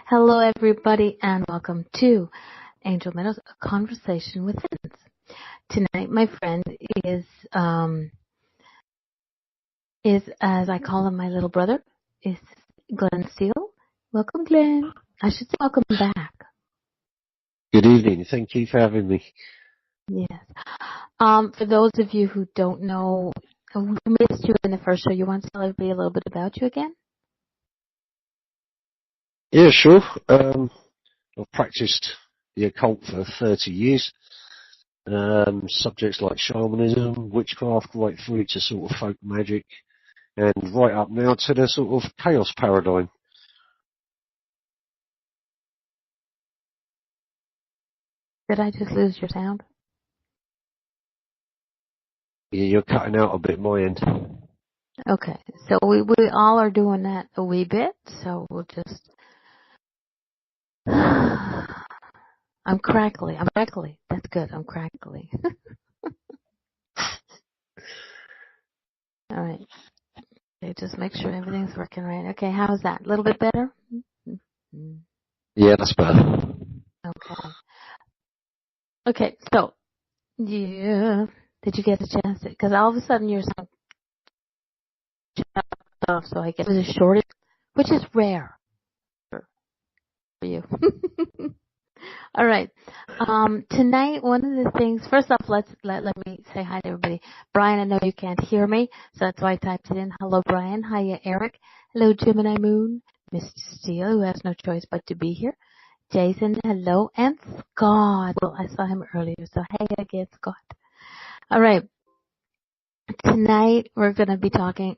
Hello, everybody, and welcome to Angel-Meadows, a conversation with friends. Tonight, my friend is, as I call him, my little brother, is Glen Steele. Welcome, Glen. I should say welcome back. Good evening. Thank you for having me. Yes. For those of you who don't know, who missed you in the first show, you want to tell everybody a little bit about you again? Yeah, sure. I've practiced the occult for 30 years. Subjects like shamanism, witchcraft, right through to sort of folk magic, and right up now to the sort of chaos paradigm. Did I just lose your sound? Yeah, you're cutting out a bit my end. Okay, so we all are doing that a wee bit, so we'll just... I'm crackly. That's good. I'm crackly. All right. Okay, just make sure everything's working right. Okay, how's that? A little bit better? Yeah, that's better. Okay. Okay, so, yeah. Did you get a chance to, because all of a sudden you're so chopped off, so I guess it was a short, which is rare for you. All right. Tonight, one of the things, first off, let me say hi to everybody. Brian, I know you can't hear me, so that's why I typed it in. Hello, Brian. Hiya, Eric. Hello, Gemini Moon. Mr. Steele, who has no choice but to be here. Jason, hello. And Scott. Well, I saw him earlier, so hey again, Scott. All right. Tonight, we're going to be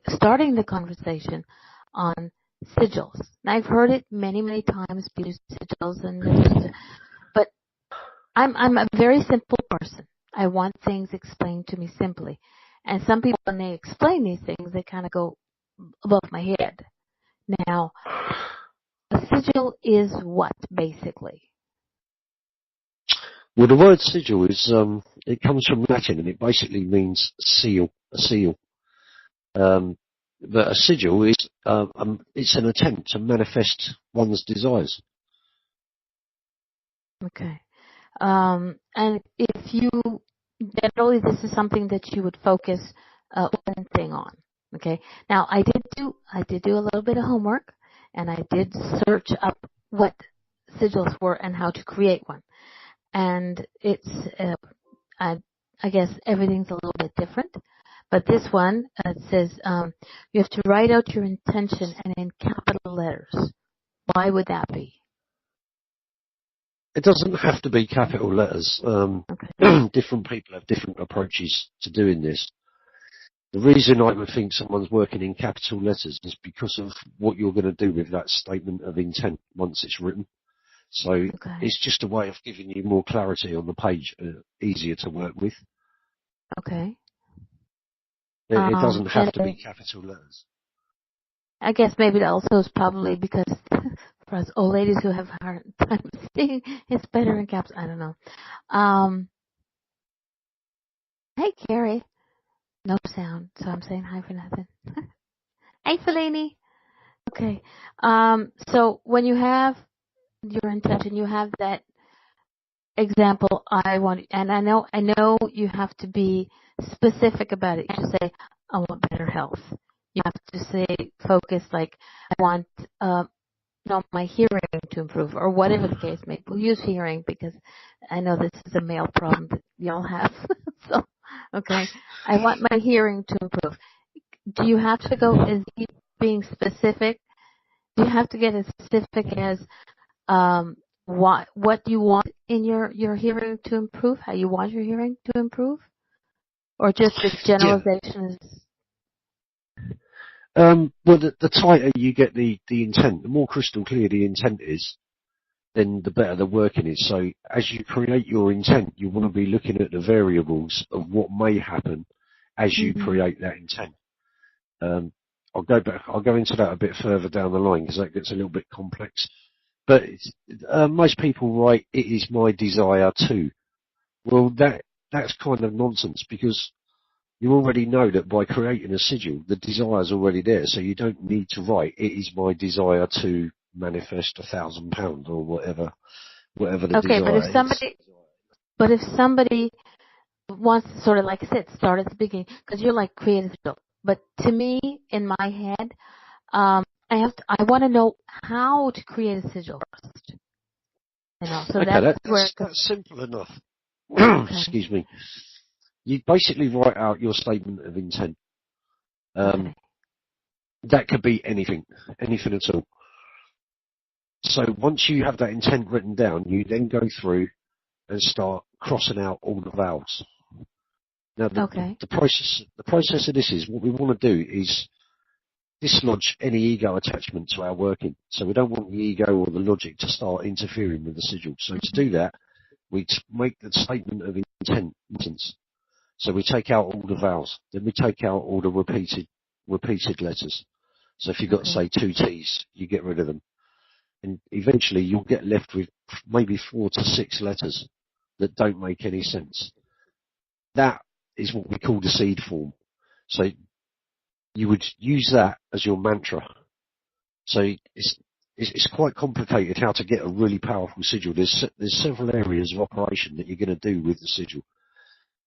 starting the conversation on sigils. And I've heard it many, many times, sigils, but I'm a very simple person. I want things explained to me simply. And some people, when they explain these things, they kind of go above my head. Now, a sigil is what, basically? Well, the word sigil is, it comes from Latin and it basically means seal, a seal. But a sigil is, it's an attempt to manifest one's desires. Okay. And if you, generally this is something that you would focus one thing on. Okay. Now I did do a little bit of homework, and I did search up what sigils were and how to create one. And it's, I guess everything's a little bit different. But this one, it says, you have to write out your intention and in capital letters. Why would that be? It doesn't have to be capital letters. Okay. Different people have different approaches to doing this. The reason I would think someone's working in capital letters is because of what you're going to do with that statement of intent once it's written. So It's just a way of giving you more clarity on the page, easier to work with. Okay. It doesn't have to be capital letters. I guess maybe it also is probably because for us old ladies who have a hard time seeing, it's better in caps. I don't know. Hey, Carrie. No sound, so I'm saying hi for nothing. Hey, Fellini. Okay. So when you have your intention, you have that example. And I know you have to be specific about it. You have to say, I want better health. You have to say, focus like, I want, my hearing to improve, or whatever the case may be. We'll use hearing because I know this is a male problem that y'all have. So, okay. I want my hearing to improve. Do you have to go as being specific? Do you have to get as specific as what you want in your hearing to improve? How you want your hearing to improve, or just the generalization is? Well, the tighter you get the intent, the more crystal clear the intent is, then the better the working is. So as you create your intent, you want to be looking at the variables of what may happen as you create that intent. I'll go into that a bit further down the line because that gets a little bit complex. But most people write, "It is my desire to." Well, that's kind of nonsense because you already know that by creating a sigil, the desire is already there. So you don't need to write, "It is my desire to manifest £1,000 or whatever the Okay, desire is. but if somebody wants to sort of, like I said, start at the beginning, because you're like creative. But to me, in my head, I want to know how to create a sigil first. So Okay, that's simple enough. Okay. Excuse me. You basically write out your statement of intent. Okay. That could be anything at all. So once you have that intent written down, you then go through and start crossing out all the vowels. Now, the process of this is, what we want to do is dislodge any ego attachment to our working. So we don't want the ego or the logic to start interfering with the sigil. So to do that, we make the statement of intent. So we take out all the vowels. Then we take out all the repeated letters. So if you've got, say, 2 T's, you get rid of them. And eventually you'll get left with maybe 4 to 6 letters that don't make any sense. That is what we call the seed form. So you would use that as your mantra. So it's quite complicated how to get a really powerful sigil. There's several areas of operation that you're going to do with the sigil.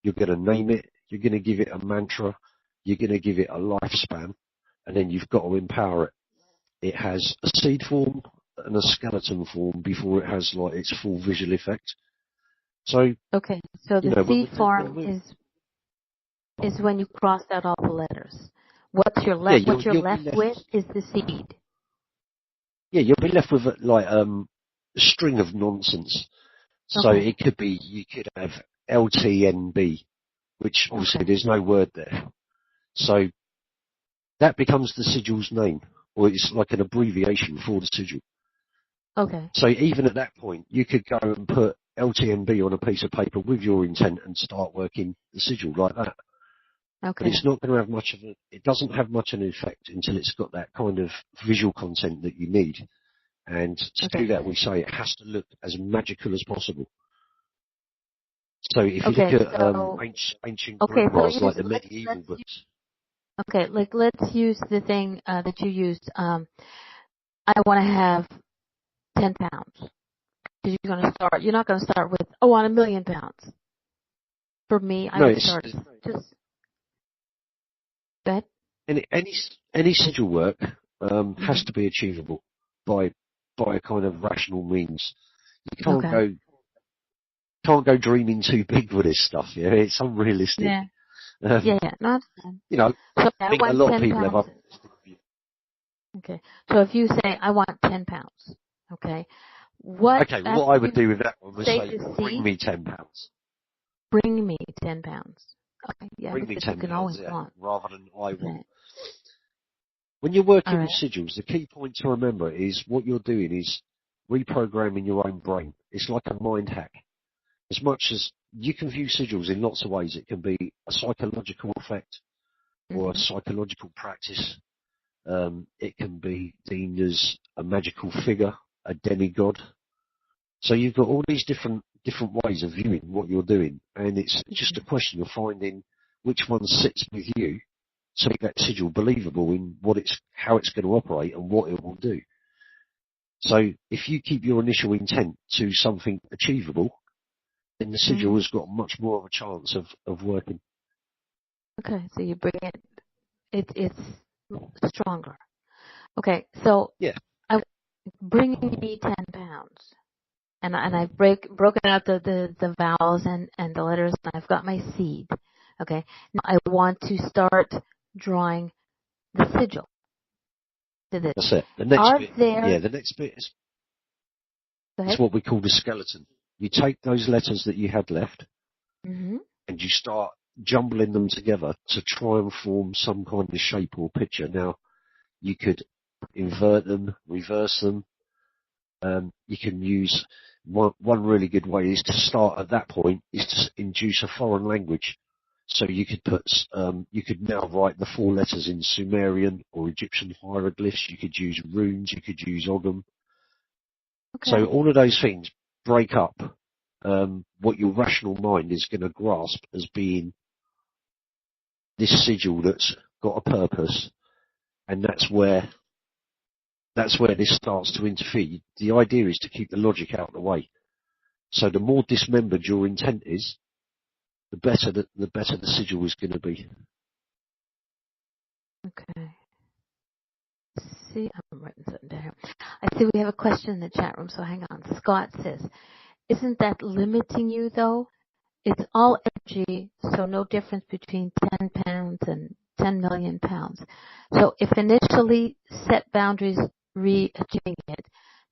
You're going to name it, you're going to give it a mantra, you're going to give it a lifespan, and then you've got to empower it. It has a seed form and a skeleton form before it has like its full visual effect. So so the seed form is when you cross out all the letters. What you're left with is the seed. Yeah, you'll be left with a string of nonsense. So it could be, you could have LTNB, which obviously there's no word there. So that becomes the sigil's name, or it's like an abbreviation for the sigil. Okay. So even at that point, you could go and put LTNB on a piece of paper with your intent and start working the sigil like that. Okay. But it's not going to have it doesn't have much of an effect until it's got that kind of visual content that you need. And to do that, we say it has to look as magical as possible. So if you look at ancient grimoires, like the medieval books. Okay, like let's use the thing that you used. I want to have 10 pounds. Because you're not going to start with, I want 1,000,000 pounds. For me, I would start just, go ahead. Any sigil work has to be achievable by a kind of rational means. You can't go dreaming too big with this stuff. Yeah, it's unrealistic. Yeah. No, I think a lot of people have. Okay, so if you say I want 10 pounds, what I would do with that one was say, bring me 10 pounds. Bring me 10 pounds. Okay, yeah, bring me 10 pounds, rather than I want. Right. When you're working with sigils, the key point to remember is what you're doing is reprogramming your own brain. It's like a mind hack. As much as you can view sigils in lots of ways, it can be a psychological effect or a psychological practice. It can be deemed as a magical figure, a demigod. So you've got all these different ways of viewing what you're doing, and it's just a question of finding which one sits with you to make that sigil believable in how it's going to operate and what it will do. So if you keep your initial intent to something achievable, then the sigil has got much more of a chance of working. Okay, so you bring it's stronger. Okay, so I bring me 10 pounds. And I've broken out the vowels and the letters, and I've got my seed. Okay. Now I want to start drawing the sigil. That's it. The next bit is what we call the skeleton. You take those letters that you had left, and you start jumbling them together to try and form some kind of shape or picture. Now, you could invert them, reverse them. You can use one really good way is to start at that point is to induce a foreign language. So you could you could now write the 4 letters in Sumerian or Egyptian hieroglyphs. You could use runes. You could use Ogham. Okay. So all of those things break up what your rational mind is going to grasp as being this sigil that's got a purpose, and that's where that's where this starts to interfere. The idea is to keep the logic out of the way. So the more dismembered your intent is, the better the sigil is going to be. Okay. See, I'm writing something down. I see we have a question in the chat room, so hang on. Scott says, isn't that limiting you though? It's all energy, so no difference between 10 pounds and 10 million pounds. So if initially set boundaries re-achieving it,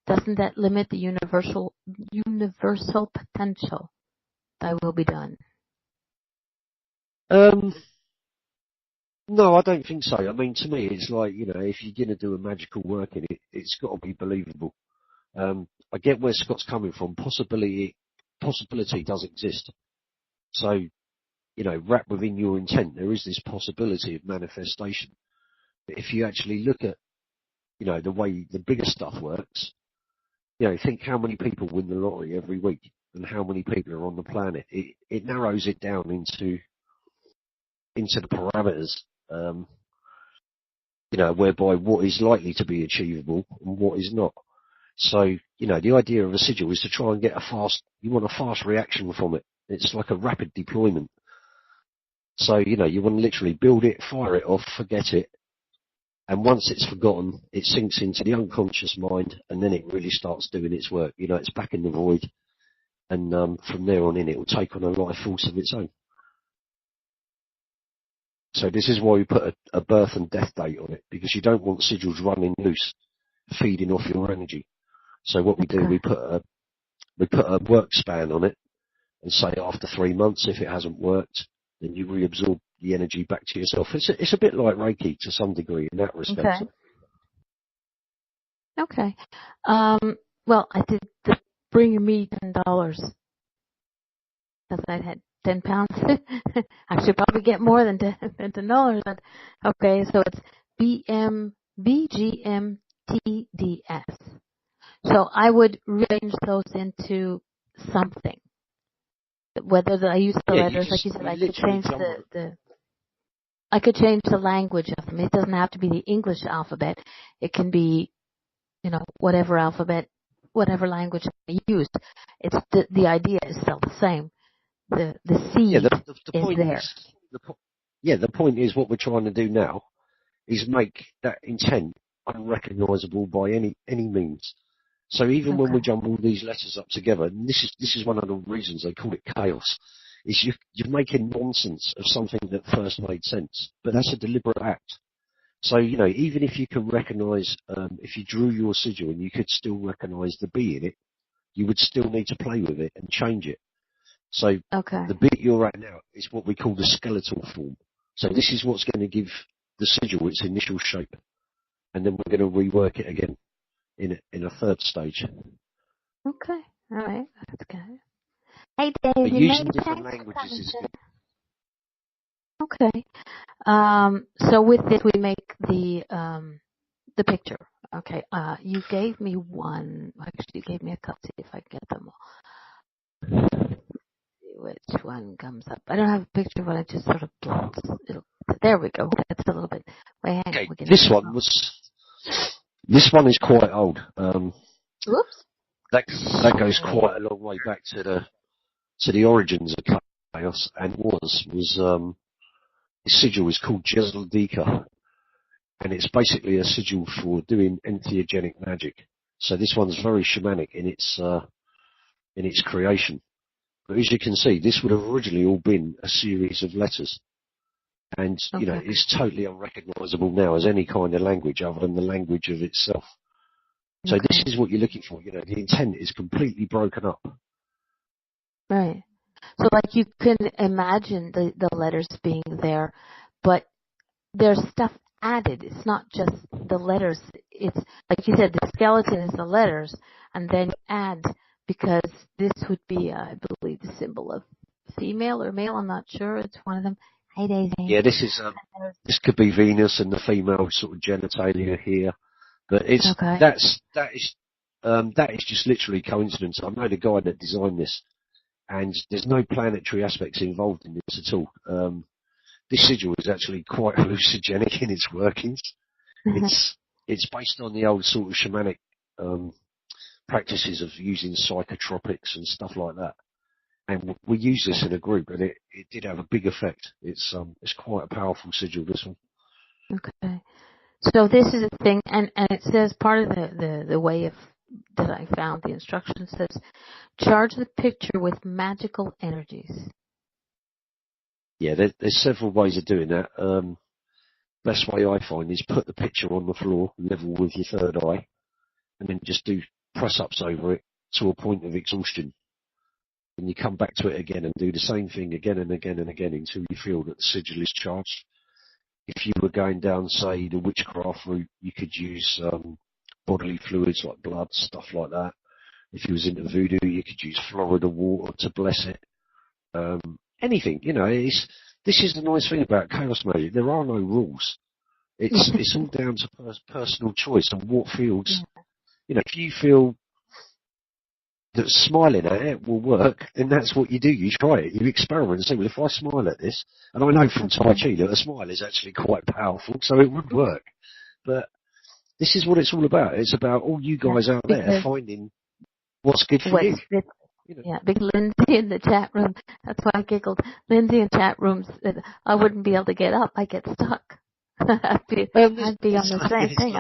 doesn't that limit the universal potential that will be done? No, I don't think so. I mean, to me, it's like, if you're going to do a magical work in it, it's got to be believable. I get where Scott's coming from. Possibility does exist. So, wrapped within your intent, there is this possibility of manifestation. But if you actually look at, the way the bigger stuff works, think how many people win the lottery every week and how many people are on the planet. It narrows it down into the parameters, whereby what is likely to be achievable and what is not. So, the idea of a sigil is to try and get you want a fast reaction from it. It's like a rapid deployment. So, you want to literally build it, fire it off, forget it. And once it's forgotten, it sinks into the unconscious mind and then it really starts doing its work. It's back in the void. And from there on in, it will take on a life force of its own. So this is why we put a birth and death date on it, because you don't want sigils running loose, feeding off your energy. So what we do, we put a work span on it and say after 3 months, if it hasn't worked, then you reabsorb the energy back to yourself. It's a bit like Reiki to some degree in that respect. Okay. Well, I did bring me $10 because I had 10 pounds. I should probably get more than $10, but okay. So it's BGMTDS. So I would rearrange those into something. Whether I use the letters, like you said, I could change I could change the language of them. It doesn't have to be the English alphabet. It can be, whatever alphabet, whatever language I used. It's the idea is still the same. The seed the point is there. The point is what we're trying to do now is make that intent unrecognizable by any means. So even when we jumble these letters up together, and this is one of the reasons they call it chaos, is you're making nonsense of something that first made sense. But that's a deliberate act. So, even if you can recognize, if you drew your sigil and you could still recognize the bee in it, you would still need to play with it and change it. So the bit you're at now is what we call the skeletal form. So this is what's going to give the sigil its initial shape. And then we're going to rework it again in a third stage. Okay. All right. That's good. Hey, Dave. But using different languages is good. Okay. So with this, we make the picture. Okay. You gave me one. Actually, you gave me a couple. See if I get them all. See which one comes up. I don't have a picture, but I just sort of blocks. There we go. That's a little bit. Wait, hang on. This one is quite old. Whoops. That goes quite a long way back to the origins of chaos, and the sigil is called Jezeldika, and it's basically a sigil for doing entheogenic magic. So this one's very shamanic in its creation. But as you can see, this would have originally all been a series of letters. And, it's totally unrecognizable now as any kind of language other than the language of itself. So this is what you're looking for. The intent is completely broken up. Right. So like you can imagine the letters being there, but there's stuff added. It's not just the letters. It's like you said, the skeleton is the letters, and then you add, because this would be, I believe, the symbol of female or male. I'm not sure. It's one of them. Hey, Daisy. Yeah, this could be Venus and the female sort of genitalia here, but that is just literally coincidence. I know the guy that designed this, and there's no planetary aspects involved in this at all. This sigil is actually quite hallucinogenic in its workings. it's based on the old sort of shamanic practices of using psychotropics and stuff like that. And we use this in a group, and it did have a big effect. It's quite a powerful sigil, this one. Okay. So this is a thing, and it says part of the way of that I found, the instructions says, charge the picture with magical energies. Yeah, there's several ways of doing that. Best way I find is put the picture on the floor, level with your third eye, and then just do press-ups over it to a point of exhaustion. And you come back to it again and do the same thing again and again and again until you feel that the sigil is charged. If you were going down, say, the witchcraft route, you could use bodily fluids like blood, stuff like that. If you was into voodoo, you could use Florida water to bless it. Anything, this is the nice thing about chaos magic. There are no rules. It's all down to personal choice and what feels. If you feel that smiling at it will work, then that's what you do. You try it. You experiment and say, well, if I smile at this, and I know from Tai Chi that a smile is actually quite powerful, so it would work. But this is what it's all about. It's about all you guys out there finding what's good for you. Yeah, big Lindsay in the chat room. That's why I giggled. Lindsay in chat rooms, I wouldn't be able to get up. I get stuck. I'd be on the same thing.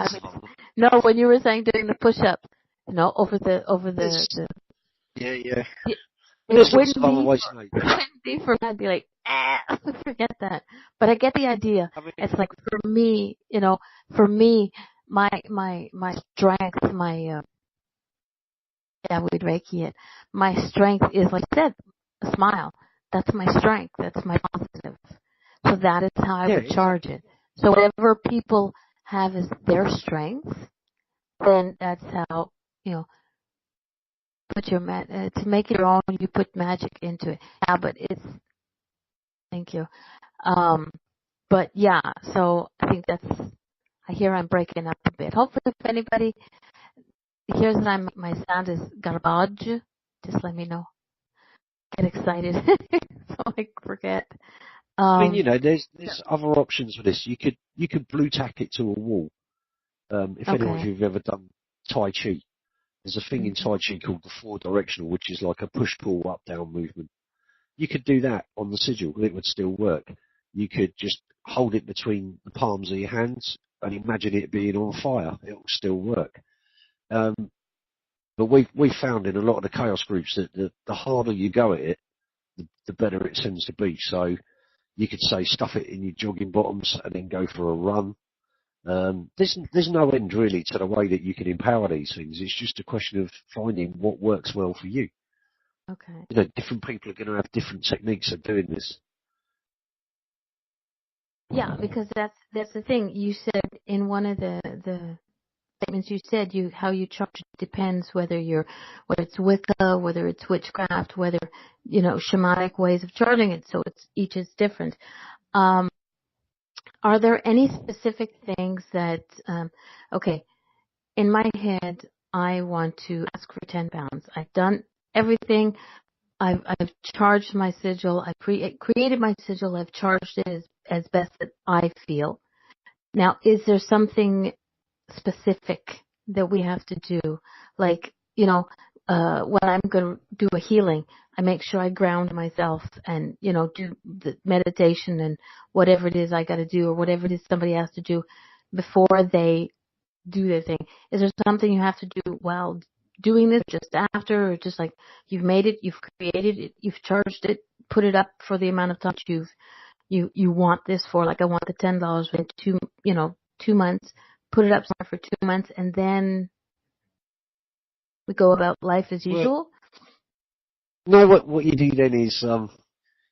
No, when you were saying doing the push-ups, over the. Yeah. It wouldn't be for me. I'd be like, forget that. But I get the idea. It's like for me, my strength, we'd Reiki it. My strength is, like I said, a smile. That's my strength. That's my positive. So that is how I would charge it. So whatever people have as their strength, then that's how, put your to make it your own, you put magic into it. Yeah, but thank you. But yeah, so I think I hear I'm breaking up a bit. Hopefully if anybody hears that my sound is garbage, just let me know. Get excited so I forget. There's other options for this. You could blue tack it to a wall. If anyone of you've ever done Tai Chi, there's a thing in Tai Chi called the 4-directional, which is like a push-pull up-down movement. You could do that on the sigil, and it would still work. You could just hold it between the palms of your hands and imagine it being on fire. It will still work. But we found in a lot of the chaos groups that the harder you go at it, the better it tends to be. So you could say stuff it in your jogging bottoms and then go for a run. There's no end really to the way that you can empower these things. It's just a question of finding what works well for you. Okay. Different people are going to have different techniques of doing this. Yeah, because that's the thing. You said in one of the statements, you said how you charge it depends whether it's Wicca, whether it's witchcraft, whether shamanic ways of charging it. So each is different. Are there any specific things that in my head I want to ask for 10 pounds. I've done everything. I've charged my sigil. I've created my sigil. I've charged it as best that I feel. Now, is there something specific that we have to do? Like, when I'm going to do a healing, I make sure I ground myself and, do the meditation and whatever it is I got to do or whatever it is somebody has to do before they do their thing. Is there something you have to do while doing this, just after, or just like you've made it, you've created it, you've charged it, put it up for the amount of time you want this for? Like, I want the $10 within 2 months, put it up somewhere for 2 months, and then we go about life as usual? No, what you do then is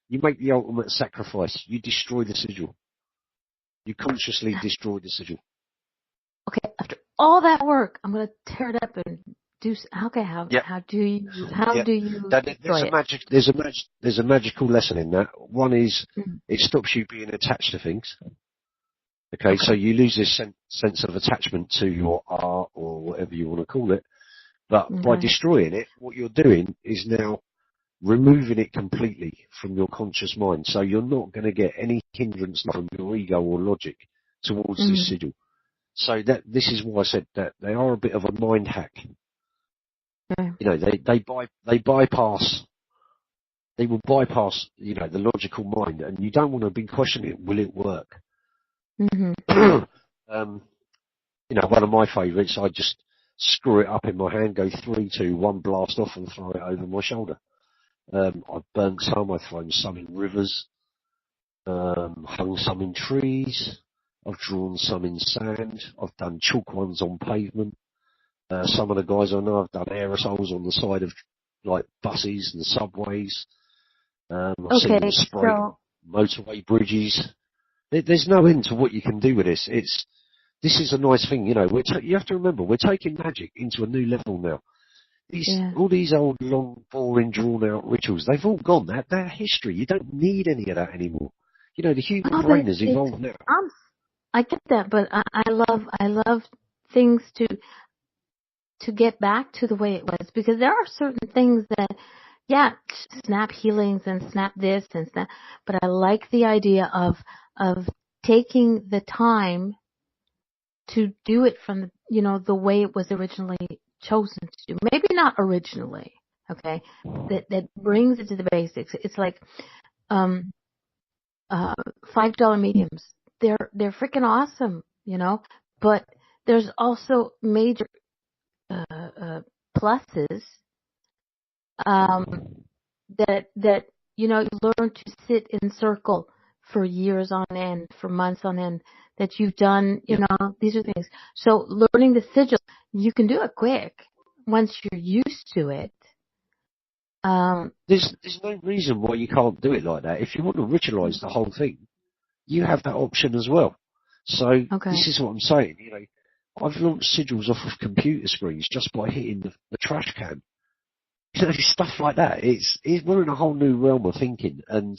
you make the ultimate sacrifice. You destroy the sigil. You consciously destroy the sigil. Okay, after all that work, I'm going to tear it up and do. Okay, how do you destroy it? There's a magical lesson in that. One is it stops you being attached to things. Okay, so you lose this sense of attachment to your art or whatever you want to call it. But by destroying it, what you're doing is now removing it completely from your conscious mind. So you're not going to get any hindrance from your ego or logic towards this sigil. So this is why I said that they are a bit of a mind hack. Okay. You know, they bypass. They will bypass, you know, the logical mind, and you don't want to be questioning it. Will it work? Mhm. You know, one of my favourites, I just screw it up in my hand, go 3, 2, 1, blast off, and throw it over my shoulder. I've burnt some, I've thrown some in rivers, hung some in trees, I've drawn some in sand, I've done chalk ones on pavement. Some of the guys I know have done aerosols on the side of like buses and subways. I've seen them Okay, spray on so motorway bridges. There's no end to what you can do with this. This is a nice thing, you know. You have to remember, we're taking magic into a new level now. yeah. All these old, long, boring, drawn-out rituals, they've all gone. They're history. You don't need any of that anymore. You know, the human Oh, brain but has evolved now. I get that, but I love things to get back to the way it was, because there are certain things that, yeah, snap healings and snap this and snap, but I like the idea of taking the time to do it from the way it was originally chosen to do. Maybe not originally, okay? That brings it to the basics. It's like $5 mediums. They're freaking awesome, but there's also major pluses that you learn to sit in circle for years on end, for months on end, that you've done, Yeah. these are things. So learning the sigil, you can do it quick once you're used to it. There's no reason why you can't do it like that. If you want to ritualize the whole thing, you have that option as well. So Okay. this is what I'm saying. You know, I've launched sigils off of computer screens just by hitting the trash can. You know, stuff like that. We're in a whole new realm of thinking. And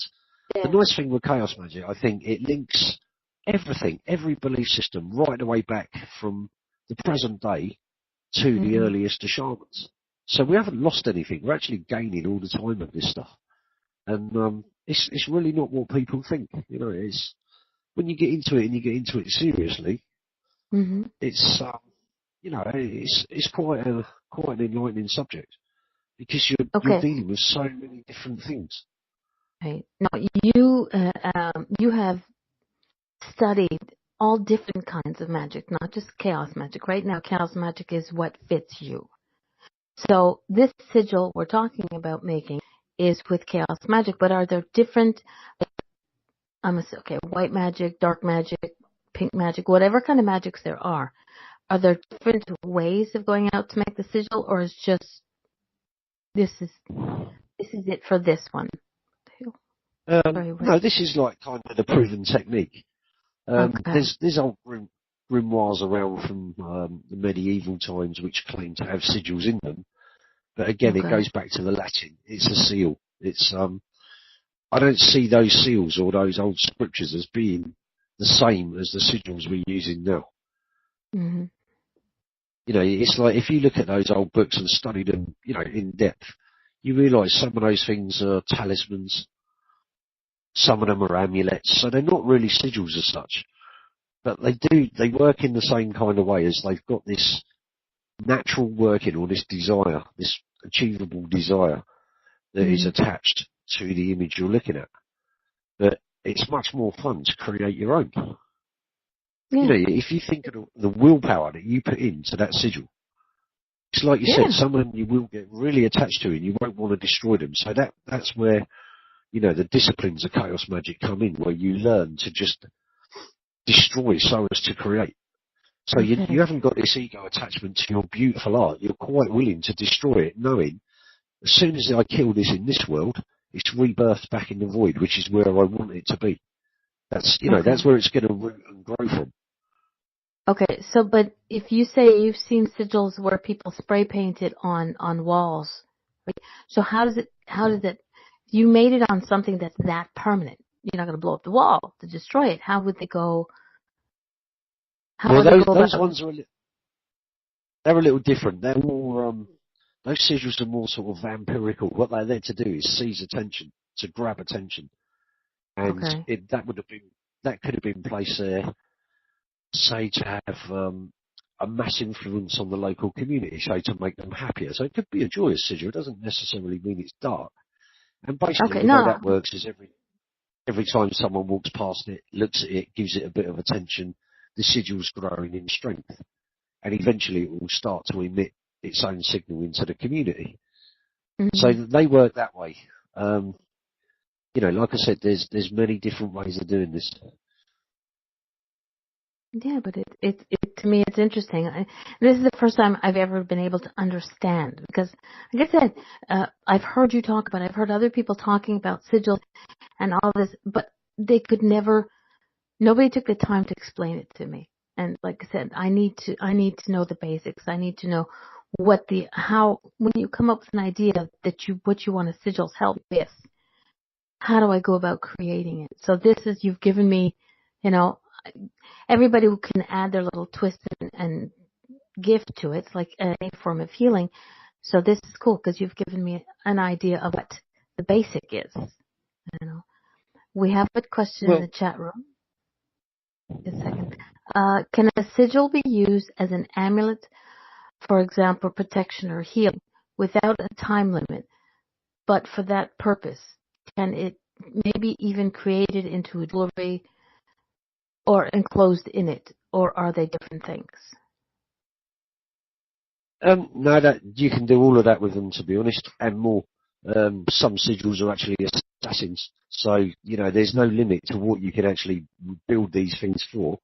the Yeah. nice thing with chaos magic, I think it links everything, every belief system, right the way back from the present day to the Mm-hmm. earliest of shamans. So we haven't lost anything. We're actually gaining all the time of this stuff. And it's really not what people think. You know, it's when you get into it and you get into it seriously, Mm-hmm. it's you know, it's quite an enlightening subject because you're Okay. dealing with so many different things. Right. Now you have studied all different kinds of magic, not just chaos magic. Right now, chaos magic is what fits you. So this sigil we're talking about making is with chaos magic, but are there different, white magic, dark magic, pink magic, whatever kind of magics there are there different ways of going out to make the sigil, or is just this is it for this one? No, this is like kind of the proven technique. Okay. There's old grimoires around from the medieval times which claim to have sigils in them, but again, it Okay. goes back to the Latin. It's a seal. It's I don't see those seals or those old scriptures as being the same as the sigils we're using now. Mm-hmm. You know, it's like if you look at those old books and study them, you know, in depth, you realise some of those things are talismans, some of them are amulets, so they're not really sigils as such. But they work in the same kind of way as they've got this natural working or this desire, this achievable desire that is Mm-hmm. attached to the image you're looking at. But it's much more fun to create your own. You Yeah. know, if you think of the willpower that you put into that sigil, it's like you said, Yeah. some of them you will get really attached to and you won't want to destroy them. So that's where, you know, the disciplines of chaos magic come in, where you learn to just destroy so as to create. So Okay. you haven't got this ego attachment to your beautiful art. You're quite willing to destroy it, knowing as soon as I kill this in this world, it's rebirthed back in the void, which is where I want it to be. That's Okay. where it's going to root and grow from. Okay. So, but if you say you've seen sigils where people spray paint it on walls, right? So how does it? You made it on something that's that permanent. You're not going to blow up the wall to destroy it. How would they go? How Well, would they go those about? ones they're a little different. They're more those sigils are more sort of vampirical. What they're there to do is seize attention, to grab attention, and Okay. that could have been placed there say, to have a mass influence on the local community, say, to make them happier. So it could be a joyous sigil. It doesn't necessarily mean it's dark. And basically, Okay, the way no. that works is every time someone walks past it, looks at it, gives it a bit of attention, the sigil's growing in strength. And eventually it will start to emit its own signal into the community. Mhm. So they work that way. Like I said, there's many different ways of doing this. Yeah, but it to me it's interesting. This is the first time I've ever been able to understand, because, like I said, I've heard you talk about it. I've heard other people talking about sigils and all this, but they could never. Nobody took the time to explain it to me. And like I said, I need to know the basics. I need to know how when you come up with an idea that what you want a sigil's help with, how do I go about creating it? So you've given me, everybody who can add their little twist and gift to it, like any form of healing. So this is cool because you've given me an idea of what the basic is. We have a question in the chat room. A second. Can a sigil be used as an amulet, for example, protection or healing, without a time limit, but for that purpose? Can it maybe even created into a jewelry or enclosed in it, or are they different things? No, that you can do all of that with them, to be honest, and more. Some sigils are actually assassins, so there's no limit to what you can actually build these things for.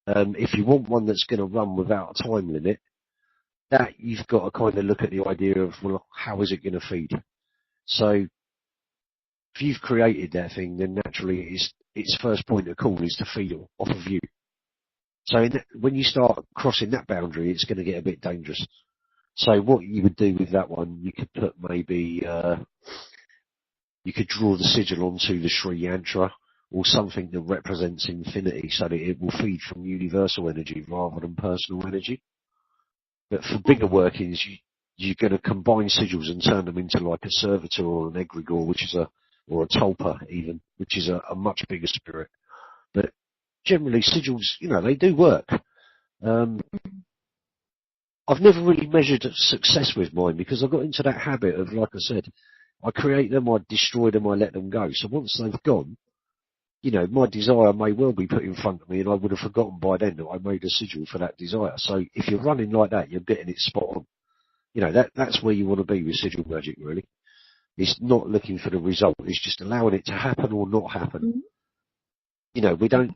If you want one that's going to run without a time limit, that you've got to kind of look at the idea of, well, how is it going to feed? So if you've created that thing, then naturally its first point of call is to feed off of you. So when you start crossing that boundary, it's going to get a bit dangerous. So what you would do with that one, you could put maybe, you could draw the sigil onto the Sri Yantra or something that represents infinity so that it will feed from universal energy rather than personal energy. But for bigger workings, you're going to combine sigils and turn them into like a servitor or an egregore, or a tulpa even, which is a much bigger spirit. But generally sigils, they do work. I've never really measured success with mine because I got into that habit of, like I said, I create them, I destroy them, I let them go. So once they've gone, my desire may well be put in front of me and I would have forgotten by then that I made a sigil for that desire. So if you're running like that, you're getting it spot on. That's where you want to be with sigil magic, really. It's not looking for the result. It's just allowing it to happen or not happen. We don't,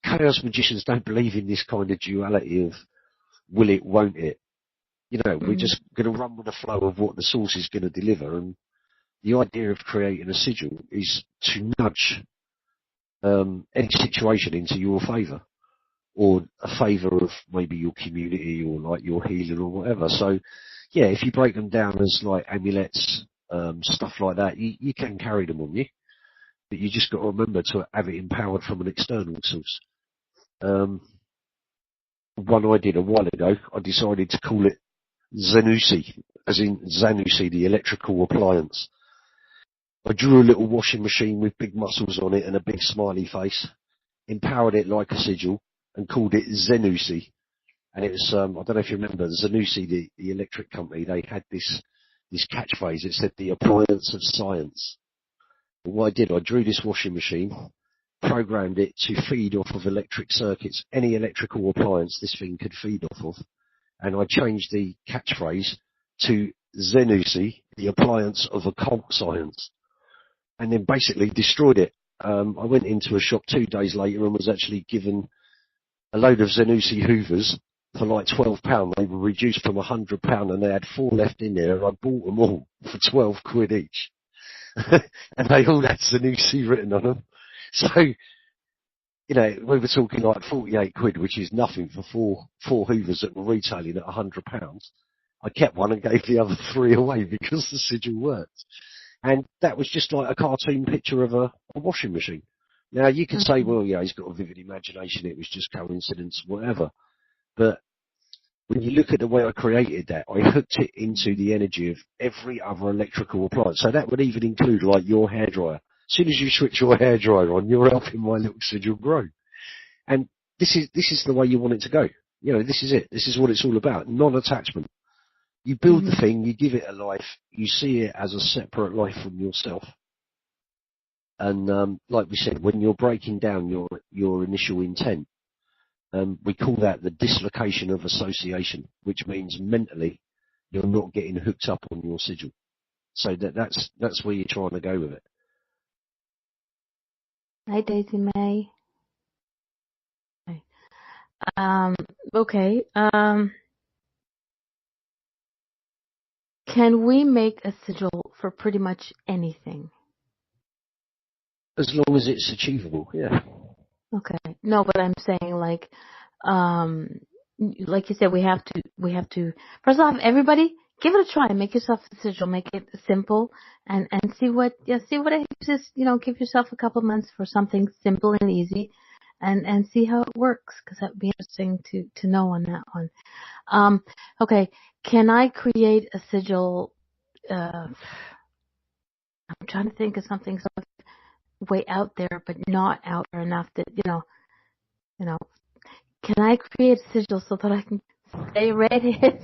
chaos magicians don't believe in this kind of duality of will it, won't it? We're just going to run with the flow of what the source is going to deliver. And the idea of creating a sigil is to nudge any situation into your favour, or a favour of maybe your community or like your healing or whatever. So, yeah, if you break them down as like amulets, stuff like that, you can carry them on you, but you just got to remember to have it empowered from an external source. One I did a while ago, I decided to call it Zanussi, as in Zanussi, the electrical appliance. I drew a little washing machine with big muscles on it and a big smiley face, empowered it like a sigil, and called it Zanussi. And it was, I don't know if you remember, Zanussi, the electric company, they had this catchphrase. It said, the appliance of science. And what I did, I drew this washing machine, programmed it to feed off of electric circuits, any electrical appliance this thing could feed off of. And I changed the catchphrase to Zanussi, the appliance of occult science, and then basically destroyed it. I went into a shop 2 days later and was actually given a load of Zanussi Hoovers for like £12. They were reduced from £100 and they had 4 left in there. I bought them all for 12 quid each. And they all had Zanussi written on them. So, we were talking like 48 quid, which is nothing for four Hoovers that were retailing at £100. I kept one and gave the other 3 away because the sigil worked. And that was just like a cartoon picture of a washing machine. Now, you could say, well, yeah, he's got a vivid imagination, it was just coincidence, whatever. But when you look at the way I created that, I hooked it into the energy of every other electrical appliance. So that would even include like your hairdryer. As soon as you switch your hairdryer on, you're helping my little sigil grow. And this is the way you want it to go. You know, this is it. This is what it's all about. Non-attachment. You build the thing, you give it a life, you see it as a separate life from yourself. And like we said, when you're breaking down your initial intent, we call that the dislocation of association, which means mentally you're not getting hooked up on your sigil. So that's where you're trying to go with it. Hi, Daisy May. Okay. Can we make a sigil for pretty much anything? As long as it's achievable, yeah. Okay. No, but I'm saying like you said, we have to, first off, everybody, give it a try. Make yourself a sigil, make it simple and see what it is, give yourself a couple months for something simple and easy and see how it works, because that would be interesting to know on that one. Okay. Can I create a sigil? I'm trying to think of something so way out there, but not out there enough that, can I create a sigil so that I can stay redhead?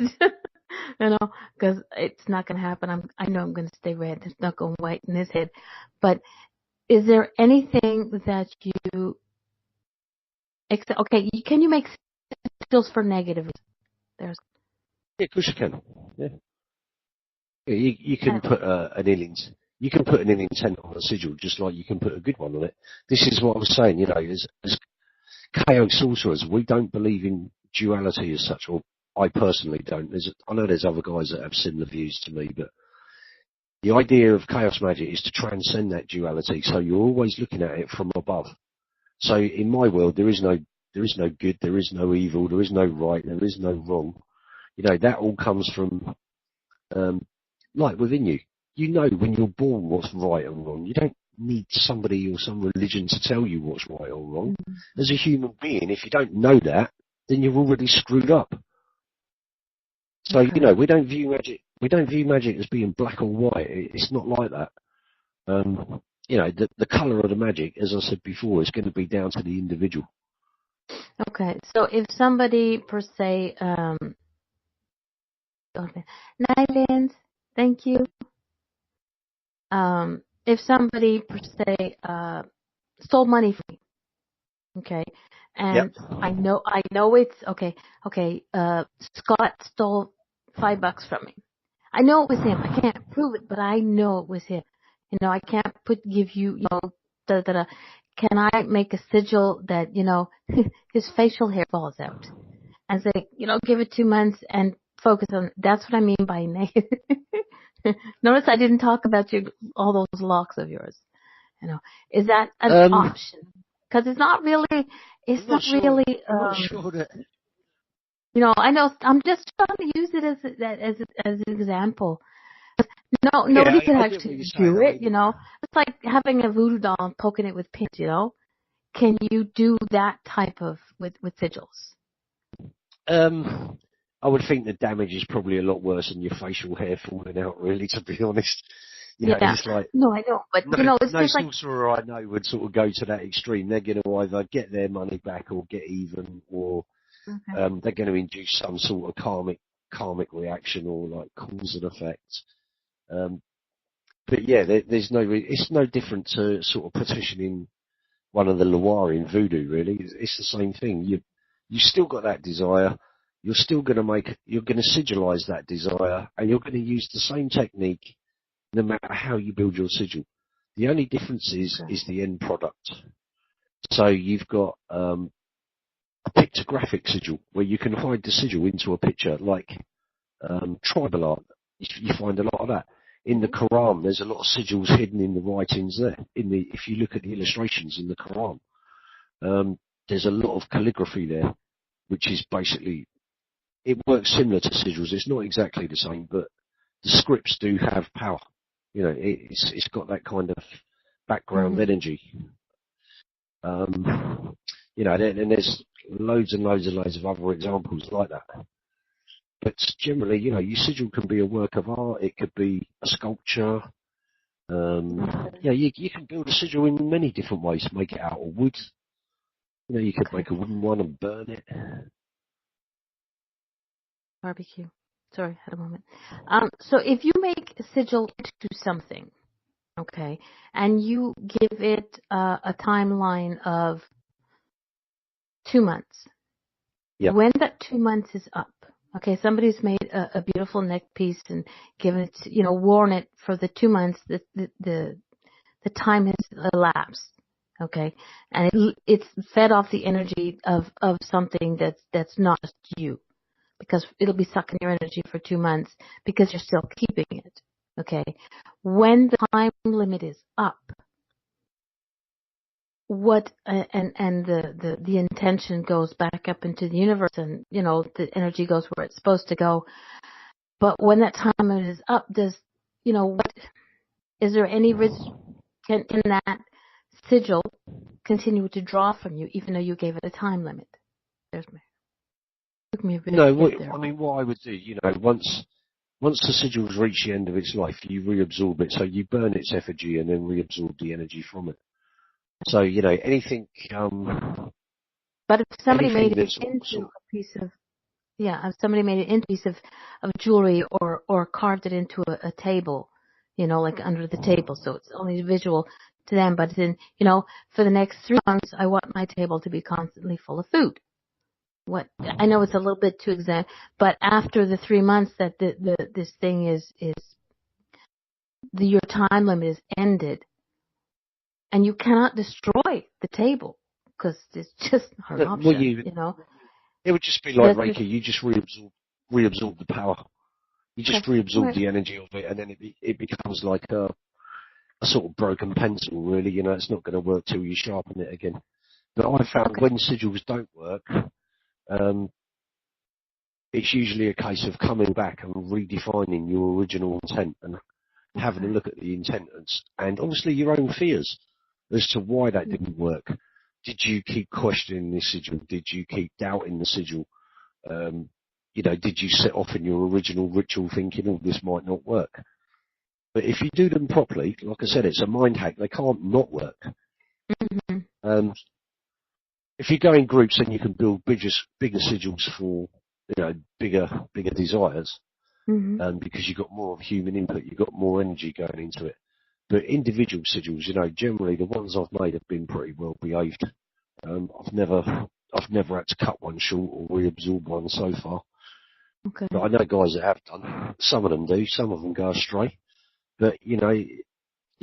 Because it's not going to happen. I know I'm going to stay red. It's not going white in this head. But is there anything that you, okay, can you make sigils for negative? Yeah, of course you can. Yeah. Yeah, you can put an ill intent on a sigil, just like you can put a good one on it. This is what I was saying, as chaos sorcerers, we don't believe in duality as such, or I personally don't. I know there's other guys that have similar views to me, but the idea of chaos magic is to transcend that duality, so you're always looking at it from above. So in my world, there is no good, there is no evil, there is no right, there is no wrong. That all comes from like within you. You know when you're born what's right and wrong. You don't need somebody or some religion to tell you what's right or wrong. As a human being, if you don't know that, then you're already screwed up. So, okay. we don't view magic as being black or white. It's not like that. The colour of the magic, as I said before, is going to be down to the individual. Okay. So if somebody per se, Nyland, thank you. If somebody per se stole money from me, okay, and Yep. I know it's okay. Scott stole $5 from me. I know it was him. I can't prove it, but I know it was him. I can't give you, Can I make a sigil that, his facial hair falls out? And say, give it 2 months and focus on, that's what I mean by negative. Notice I didn't talk about all those locks of yours. Is that an option? Because it's not really, I'm not sure that. I know, I'm just trying to use it as an example. No, nobody can actually do it, It's like having a voodoo doll and poking it with pins, Can you do that type of, with sigils? I would think the damage is probably a lot worse than your facial hair falling out, really, to be honest. It's like... No, I know, but, it's no just like... sorcerer I know would sort of go to that extreme. They're going to either get their money back or get even, or they're going to induce some sort of karmic reaction or, like, cause and effect. But, yeah, it's no different to sort of petitioning one of the Loire in voodoo, really. It's the same thing. You still got that desire. You're still going to sigilize that desire, and you're going to use the same technique no matter how you build your sigil. The only difference is the end product. So you've got a pictographic sigil where you can hide the sigil into a picture, like tribal art. You find a lot of that. In the Quran, there's a lot of sigils hidden in the writings there. If you look at the illustrations in the Quran, there's a lot of calligraphy there, which is basically, it works similar to sigils. It's not exactly the same, but the scripts do have power. It's got that kind of background energy. And there's loads and loads and loads of other examples like that. But generally, your sigil can be a work of art. It could be a sculpture. You can build a sigil in many different ways. Make it out of wood. You know, you could Okay. make a wooden one and burn it. Barbecue. Sorry, had a moment. So if you make a sigil into something, okay, and you give it a timeline of 2 months, Yeah. when that 2 months is up, okay, somebody's made a beautiful neck piece and given it, worn it for the 2 months, the time has elapsed, okay, and it's fed off the energy of something that's not you, because it'll be sucking your energy for 2 months because you're still keeping it, okay. When the time limit is up, what and the intention goes back up into the universe, and the energy goes where it's supposed to go. But when that time limit is up, does what is there any can that sigil continue to draw from you even though you gave it a time limit? Took me a bit No, to get there. what I would do, once the sigil's reached the end of its life, you reabsorb it. So you burn its effigy and then reabsorb the energy from it. So, anything, But if somebody anything made it that's into a piece of if somebody made it into a piece of jewelry or carved it into a table, like under the table, so it's only visual to them, but then, for the next 3 months, I want my table to be constantly full of food. I know it's a little bit too exact, but after the 3 months that this thing your time limit is ended, and you cannot destroy the table because it's just not an option, it would just be like Reiki. You just reabsorb the power. You just reabsorb the energy of it, and then it becomes like a sort of broken pencil, really. It's not going to work till you sharpen it again. But I found when sigils don't work, it's usually a case of coming back and redefining your original intent and having a look at the intent and obviously your own fears as to why that didn't work. Did you keep questioning the sigil? Did you keep doubting the sigil? Did you set off in your original ritual thinking, oh, this might not work? But if you do them properly, like I said, it's a mind hack. They can't not work. Mm-hmm. If you go in groups, then you can build bigger sigils for, bigger desires. Mm-hmm. Because you've got more human input, you've got more energy going into it. But individual sigils, generally the ones I've made have been pretty well behaved. I've never had to cut one short or reabsorb one so far. Okay. But I know guys that have done. Some of them do. Some of them go astray. But you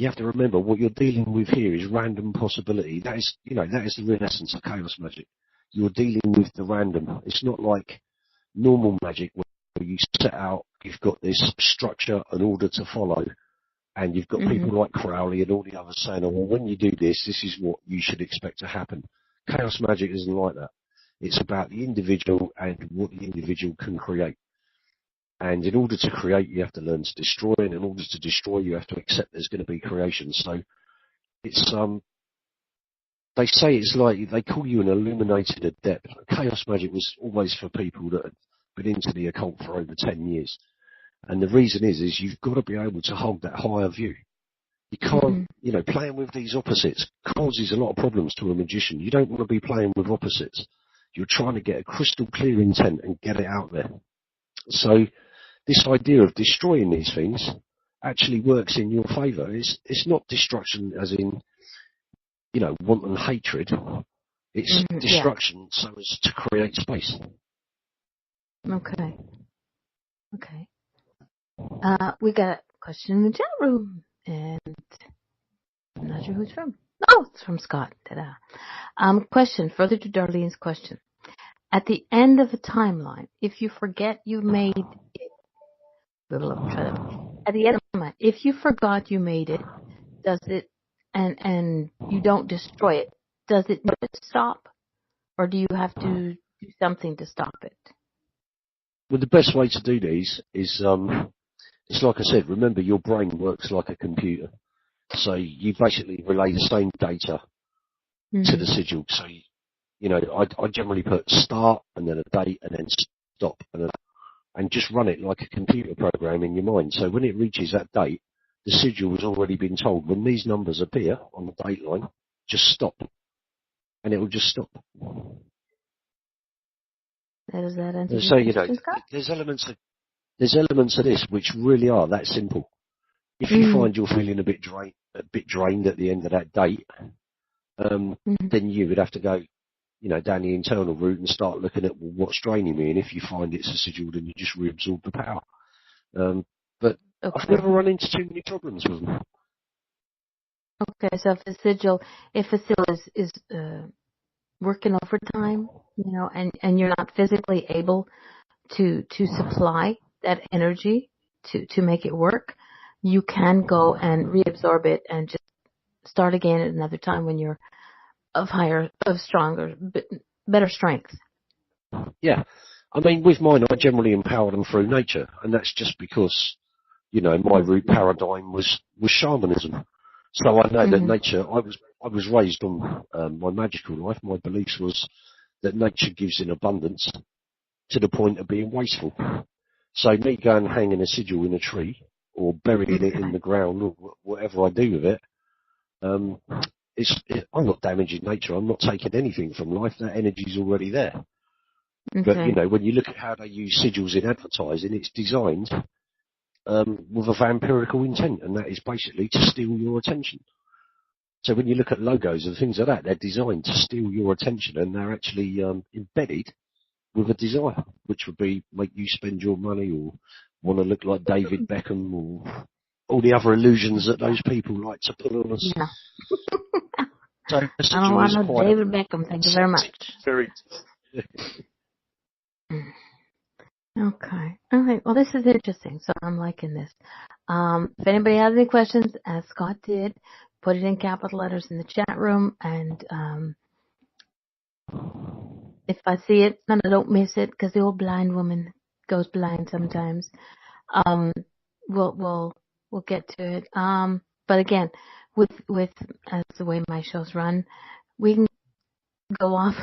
have to remember what you're dealing with here is random possibility. That is the real essence of chaos magic. You're dealing with the random. It's not like normal magic where you set out. You've got this structure, an order to follow. And you've got people like Crowley and all the others saying, oh, well, when you do this, this is what you should expect to happen. Chaos magic isn't like that. It's about the individual and what the individual can create. And in order to create, you have to learn to destroy. And in order to destroy, you have to accept there's going to be creation. So it's, they say it's like, they call you an illuminated adept. Chaos magic was always for people that had been into the occult for over 10 years. And the reason is you've got to be able to hold that higher view. You can't, playing with these opposites causes a lot of problems to a magician. You don't want to be playing with opposites. You're trying to get a crystal clear intent and get it out there. So this idea of destroying these things actually works in your favour. It's not destruction as in, wanton hatred. It's destruction so as to create space. Okay. We got a question in the chat room, and I'm not sure who it's from. Oh, it's from Scott. Ta-da. Question, further to Darlene's question. At the end of a timeline, if you forget you made it, at the end of the timeline, if you forgot you made it, does it, and you don't destroy it, does it stop? Or do you have to do something to stop it? Well, the best way to do these is, it's like I said, remember your brain works like a computer. So you basically relay the same data to the sigil. So, I generally put start and then a date and then stop and just run it like a computer program in your mind. So when it reaches that date, the sigil has already been told when these numbers appear on the date line, just stop. and it will just stop. Does that answer So, your question, Scott? there's elements of this which really are that simple. If you find you're feeling a bit drained at the end of that date, then you would have to go, down the internal route and start looking at what's draining me. And if you find it's a sigil, then you just reabsorb the power. But I've never run into too many problems with them. Okay, so if a sigil is working overtime, and you're not physically able to supply that energy to make it work, you can go and reabsorb it and just start again at another time when you're stronger, better strength. Yeah. I mean, with mine, I generally empower them through nature, and that's just because, my root paradigm was shamanism. So I know that nature, I was raised on my magical life. My beliefs was that nature gives in abundance to the point of being wasteful. So me going and hanging a sigil in a tree or burying it in the ground or whatever I do with it, I'm not damaging nature. I'm not taking anything from life. That energy's already there. Okay. But, when you look at how they use sigils in advertising, it's designed with a vampirical intent, and that is basically to steal your attention. So when you look at logos and things like that, they're designed to steal your attention, and they're actually embedded with a desire, which would be make you spend your money or want to look like David Beckham or all the other illusions that those people like to put on us. Yeah. So I don't want no David Beckham. Thank you very much. Very. Okay. All right. Well, this is interesting. So I'm liking this. If anybody has any questions, as Scott did, put it in capital letters in the chat room, and if I see it and I don't miss it, because the old blind woman goes blind sometimes, we'll get to it. But again, with as the way my shows run, we can go off.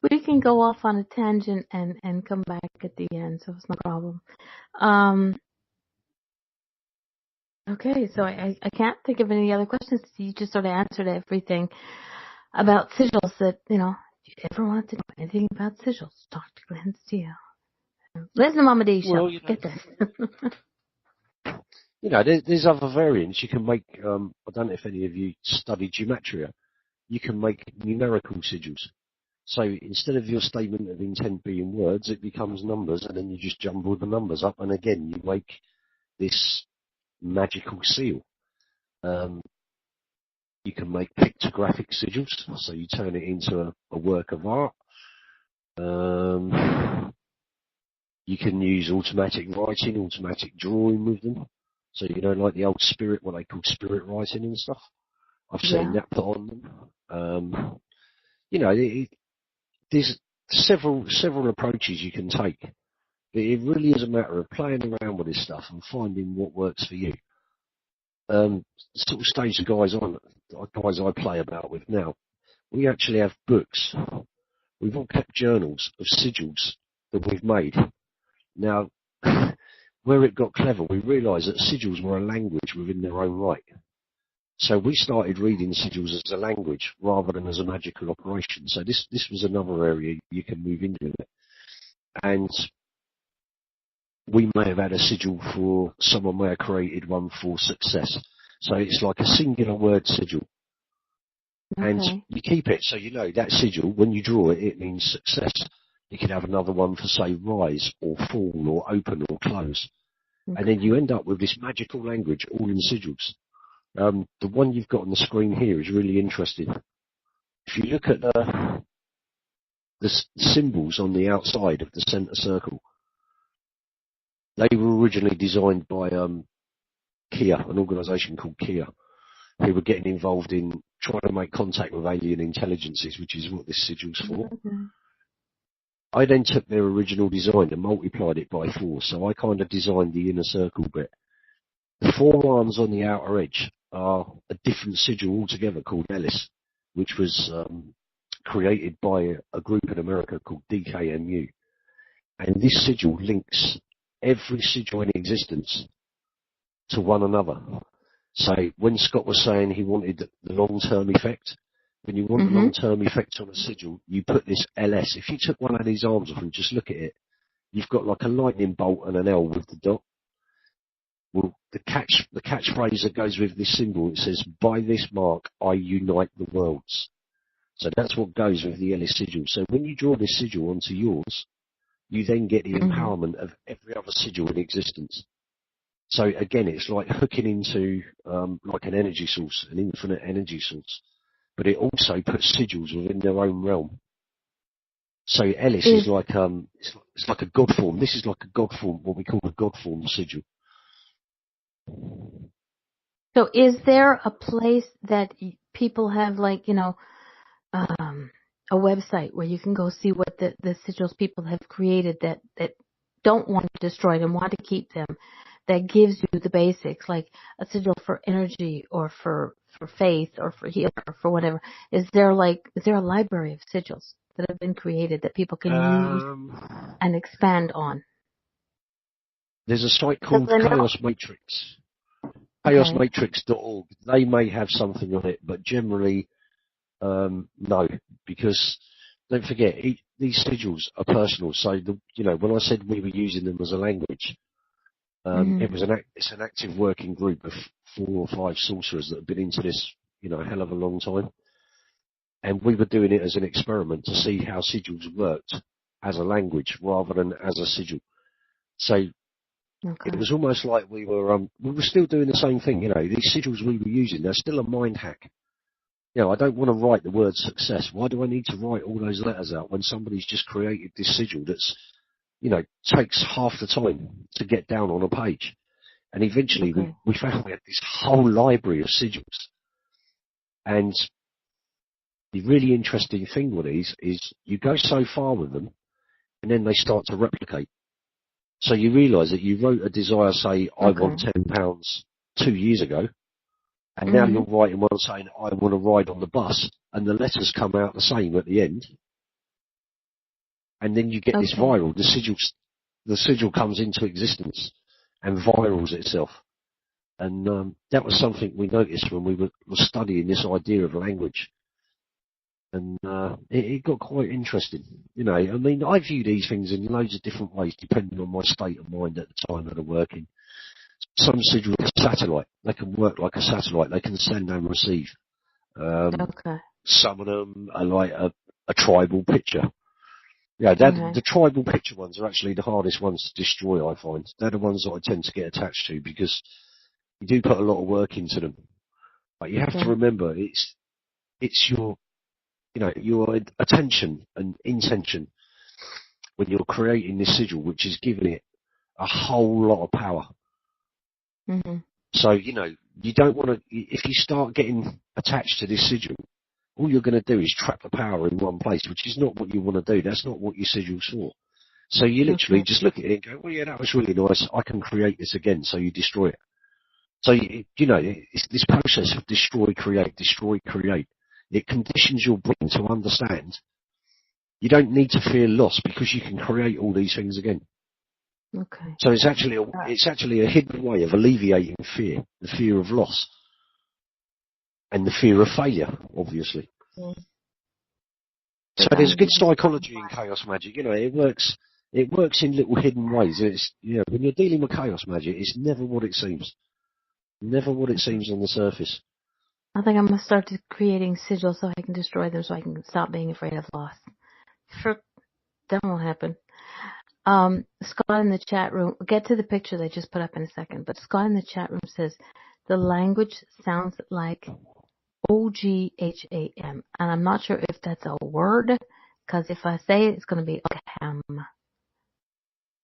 We can go off on a tangent and come back at the end, so it's no problem. Okay, so I can't think of any other questions. You just sort of answered everything about sigils that, if you ever want to know anything about sigils, talk to Glen Steele. Listen to Mama D show. Get this. There's other variants. You can make, I don't know if any of you studied gematria. You can make numerical sigils. So instead of your statement of intent being words, it becomes numbers, and then you just jumble the numbers up, and again, you make this magical seal. You can make pictographic sigils, so you turn it into a work of art. You can use automatic writing, automatic drawing with them. So, like the old spirit, what they call spirit writing and stuff. I've seen that put on them. There's several approaches you can take. But it really is a matter of playing around with this stuff and finding what works for you. Sort of stage the guys I play about with now, we actually have books. We've all kept journals of sigils that we've made. Now, where it got clever, we realised that sigils were a language within their own right. So we started reading sigils as a language rather than as a magical operation. So this was another area you can move into it. And we may have had a sigil for, someone may have created one for success. So it's like a singular word sigil. Okay. And you keep it, so that sigil, when you draw it, it means success. You can have another one for, say, rise or fall or open or close. Okay. And then you end up with this magical language all in sigils. The one you've got on the screen here is really interesting. If you look at the symbols on the outside of the centre circle, they were originally designed by Kia, an organisation called Kia, who were getting involved in trying to make contact with alien intelligences, which is what this sigil's for. Okay. I then took their original design and multiplied it by 4, so I kind of designed the inner circle bit. The 4 arms on the outer edge are a different sigil altogether called Ellis, which was created by a group in America called DKMU. And this sigil links every sigil in existence to one another. So when Scott was saying he wanted the long-term effect, When you want a long-term effect on a sigil, you put this LS. If you took one of these arms off and just look at it, you've got like a lightning bolt and an L with the dot. Well, the catchphrase that goes with this symbol, it says, "By this mark, I unite the worlds." So that's what goes with the LS sigil. So when you draw this sigil onto yours, you then get the empowerment of every other sigil in existence. So again, it's like hooking into like an energy source, an infinite energy source. But it also puts sigils within their own realm. So Ellis is like it's like a god form. This is like a god form, what we call a god form sigil. So is there a place that people have, like, a website where you can go see what the sigils people have created that don't want to destroy them, want to keep them, that gives you the basics, like a sigil for energy or for faith or for healing or for whatever? Is there a library of sigils that have been created that people can use and expand on? There's a site called Chaos Matrix. ChaosMatrix.org. They may have something on it, but generally, no, because don't forget, these sigils are personal. So, when I said we were using them as a language, it's an active working group of 4 or 5 sorcerers that have been into this, a hell of a long time. And we were doing it as an experiment to see how sigils worked as a language rather than as a sigil. So it was almost like we were still doing the same thing. These sigils we were using, they're still a mind hack. I don't want to write the word success. Why do I need to write all those letters out when somebody's just created this sigil that's, takes half the time to get down on a page? And eventually we found we had this whole library of sigils. And the really interesting thing with these is you go so far with them and then they start to replicate. So you realise that you wrote a desire, say, I want £10 2 years ago, and now you're writing one saying, I want to ride on the bus, and the letters come out the same at the end. And then you get this viral. The sigil comes into existence and virals itself. And that was something we noticed when we were studying this idea of language. And it got quite interesting. I view these things in loads of different ways depending on my state of mind at the time of the working. Some sigils are a satellite. They can work like a satellite. They can send and receive. Some of them are like a tribal picture. The tribal picture ones are actually the hardest ones to destroy, I find. They're the ones that I tend to get attached to because you do put a lot of work into them. But you have to remember, it's your attention and intention when you're creating this sigil, which is giving it a whole lot of power. So, you don't want to, if you start getting attached to this sigil, all you're going to do is trap the power in one place, which is not what you want to do. That's not what your sigil's for. So you literally just look at it and go, well, yeah, that was really nice. I can create this again. So you destroy it. So, it's this process of destroy, create. It conditions your brain to understand you don't need to fear loss because you can create all these things again. So it's actually a hidden way of alleviating fear, the fear of loss, and the fear of failure, obviously. So there's good psychology in chaos magic. It works in little hidden ways. It's when you're dealing with chaos magic, it's never what it seems. Never what it seems on the surface. I think I'm going to start creating sigils so I can destroy them so I can stop being afraid of loss. That won't happen. Scott in the chat room, we'll get to the picture they just put up in a second, but Scott in the chat room says, the language sounds like OGHAM. And I'm not sure if that's a word, because if I say it, it's going to be Ogham.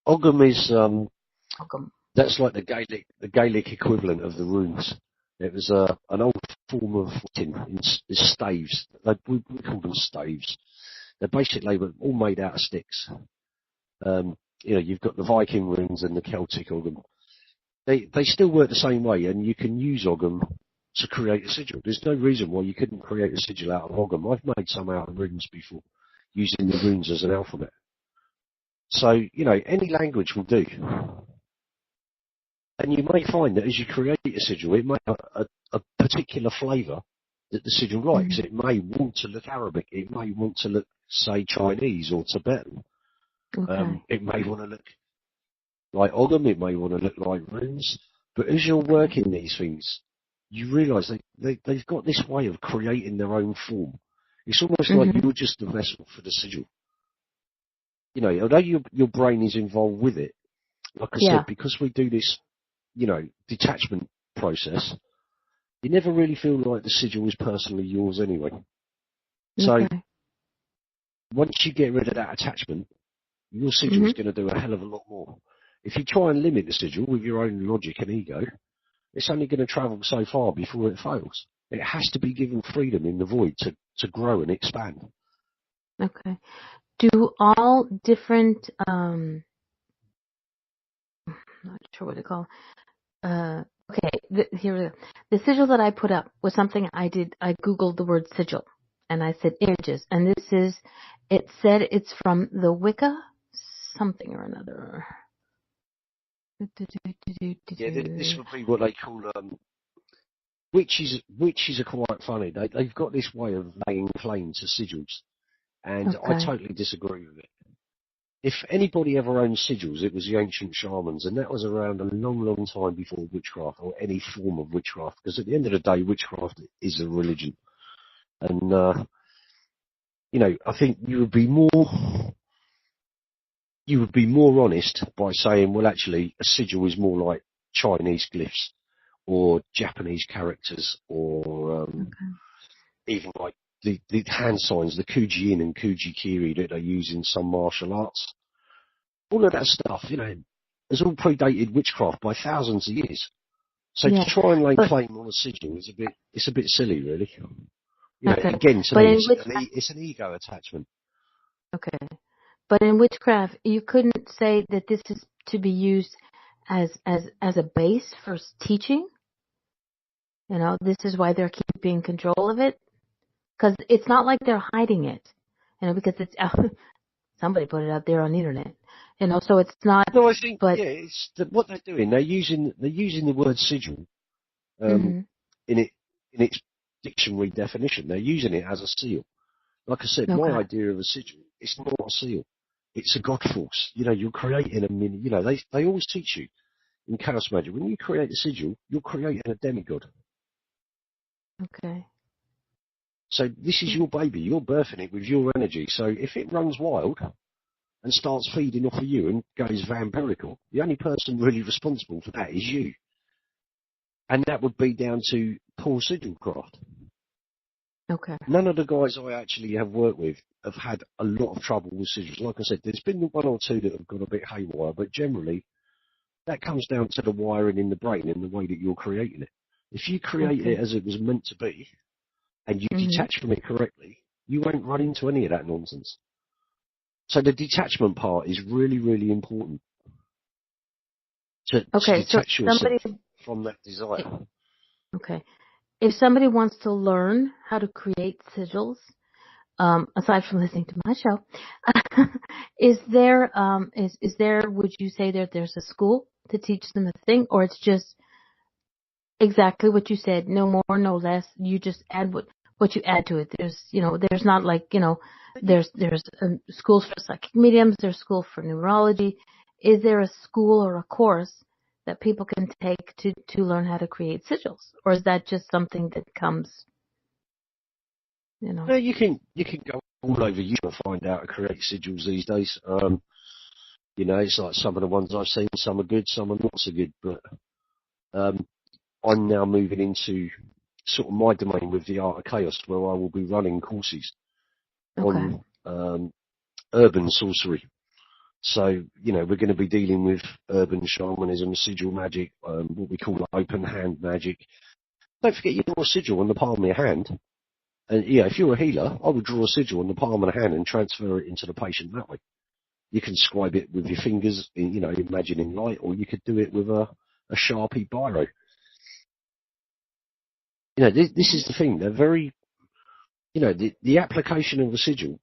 Ogham is, Ogham. That's like the Gaelic equivalent of the runes. It was an old form of writing in staves. We call them staves. They're basically all made out of sticks. You've got the Viking runes and the Celtic Ogham. They still work the same way, and you can use Ogham to create a sigil. There's no reason why you couldn't create a sigil out of Ogham. I've made some out of runes before, using the runes as an alphabet. So, any language will do. And you may find that as you create a sigil, it may have a particular flavour that the sigil likes. Mm-hmm. It may want to look Arabic. It may want to look, say, Chinese or Tibetan. Okay. It may want to look like Ogham. It may want to look like runes. But as you're Okay. working these things, you realise they've got this way of creating their own form. It's almost like Mm-hmm. you're just the vessel for the sigil. You know, although your brain is involved with it, like I Yeah. said, because we do this, detachment process, you never really feel like the sigil is personally yours anyway. So Okay. once you get rid of that attachment, your sigil Mm-hmm. is going to do a hell of a lot more. If you try and limit the sigil with your own logic and ego, it's only going to travel so far before it fails. It has to be given freedom in the void to grow and expand. Okay. Do all different, not sure what to call, okay, here we go. The sigil that I put up was something I did. I Googled the word sigil and I said images. And it said it's from the Wicca something or another. Yeah, this would be what they call witches are quite funny. They've got this way of laying claim to sigils, and I Okay. totally disagree with it. If anybody ever owned sigils, it was the ancient shamans, and that was around a long, long time before witchcraft or any form of witchcraft. Because at the end of the day, witchcraft is a religion, and I think you would be more honest by saying, well, actually, a sigil is more like Chinese glyphs or Japanese characters or Okay. even like the hand signs, the Kuji-in and Kuji-kiri that they use in some martial arts. All of that stuff, has all predated witchcraft by thousands of years. So to Yeah. try and lay But claim on a sigil is it's a bit silly, really. okay. Again, to But me, in witchcraft, it's an ego attachment. okay. But in witchcraft, you couldn't say that this is to be used as a base for teaching. This is why they're keeping control of it. Because it's not like they're hiding it, because it's somebody put it out there on the internet, so it's not. No, I think But it's what they're doing. They're using the word sigil um, hmm in its dictionary definition. They're using it as a seal. Like I said, my okay, idea of a sigil, it's not a seal. It's a god force. You're creating a mini. They always teach you in chaos magic, when you create a sigil, you're creating a demigod. okay, So this is your baby. You're birthing it with your energy. So if it runs wild and starts feeding off of you and goes vampirical, the only person really responsible for that is you. And that would be down to poor sigil craft. okay, None of the guys I actually have worked with have had a lot of trouble with sigils. Like I said, there's been the one or two that have gone a bit haywire, but generally that comes down to the wiring in the brain and the way that you're creating it. If you create it okay. as it was meant to be and you hmm detach from it correctly, you won't run into any of that nonsense. So the detachment part is really, really important to Okay, so detach somebody, yourself from that desire. okay, if somebody wants to learn how to create sigils, aside from listening to my show, is there, would you say that there's a school to teach them a thing, or it's just exactly what you said, no more, no less, you just add what you add to it? There's not like, there's schools for psychic mediums, there's school for numerology. Is there a school or a course that people can take to learn how to create sigils, or is that just something that comes, No, you can go all over YouTube and find out how to create sigils these days. It's like some of the ones I've seen, some are good, some are not so good. But um, I'm now moving into sort of my domain with the art of chaos, where I will be running courses okay, on urban sorcery. So, we're going to be dealing with urban shamanism, sigil magic, what we call open hand magic. Don't forget you draw a sigil on the palm of your hand. And if you're a healer, I would draw a sigil on the palm of the hand and transfer it into the patient that way. You can scribe it with your fingers, imagining light, or you could do it with a Sharpie biro. This is the thing. They're very, the application of a sigil,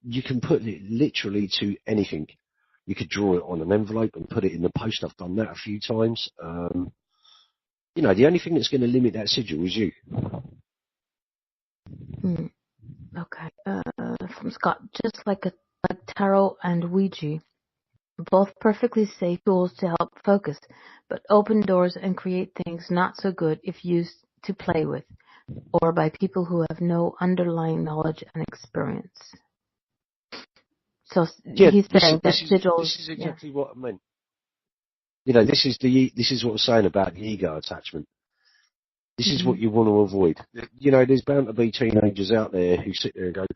you can put it literally to anything. You could draw it on an envelope and put it in the post. I've done that a few times. The only thing that's going to limit that sigil is you. Okay. From Scott, just like tarot and Ouija, both perfectly safe tools to help focus, but open doors and create things not so good if used to play with, or by people who have no underlying knowledge and experience. So he's saying that sigils. This is exactly what I meant. This is what I'm saying about the ego attachment. This is what you want to avoid. There's bound to be teenagers out there who sit there and go,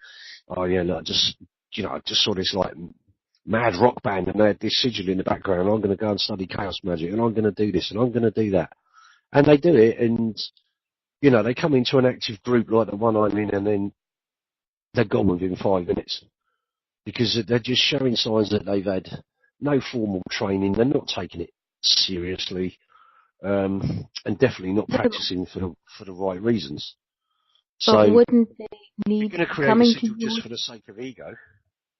"Oh yeah, look, I just saw this like mad rock band and they had this sigil in the background. I'm going to go and study chaos magic and I'm going to do this and I'm going to do that." And they do it, and they come into an active group like the one I'm in, and then they're gone within 5 minutes because they're just showing signs that they've had no formal training. They're not taking it seriously. And definitely not practicing for the right reasons. But So wouldn't they need you're going to create coming a sigil to you just for the sake of ego?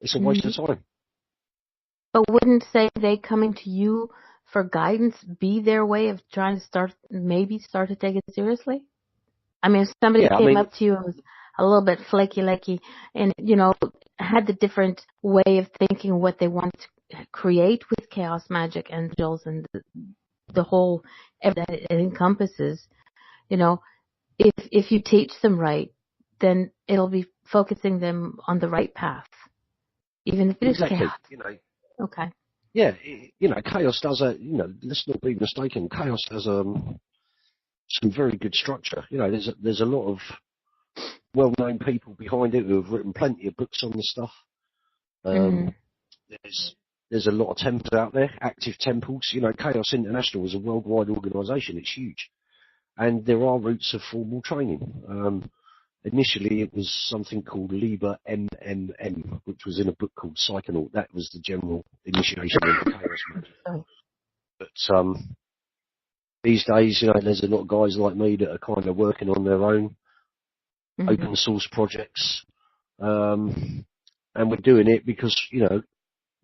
It's a waste of time. But wouldn't say they coming to you for guidance be their way of trying to start to take it seriously? I mean, if somebody came up to you and was a little bit flaky and, had the different way of thinking what they want to create with chaos magic and sigils and the whole that it encompasses, if you teach them right, then it'll be focusing them on the right path, even if it is chaos. Okay. Yeah, chaos does let's not be mistaken. Chaos has some very good structure. There's a lot of well-known people behind it who have written plenty of books on this stuff. There's a lot of temples out there, active temples. Chaos International is a worldwide organisation. It's huge. And there are routes of formal training. Initially, it was something called Liber MMM, which was in a book called Psychonaut. That was the general initiation into chaos magic. But these days, there's a lot of guys like me that are kind of working on their own open source projects. And we're doing it because,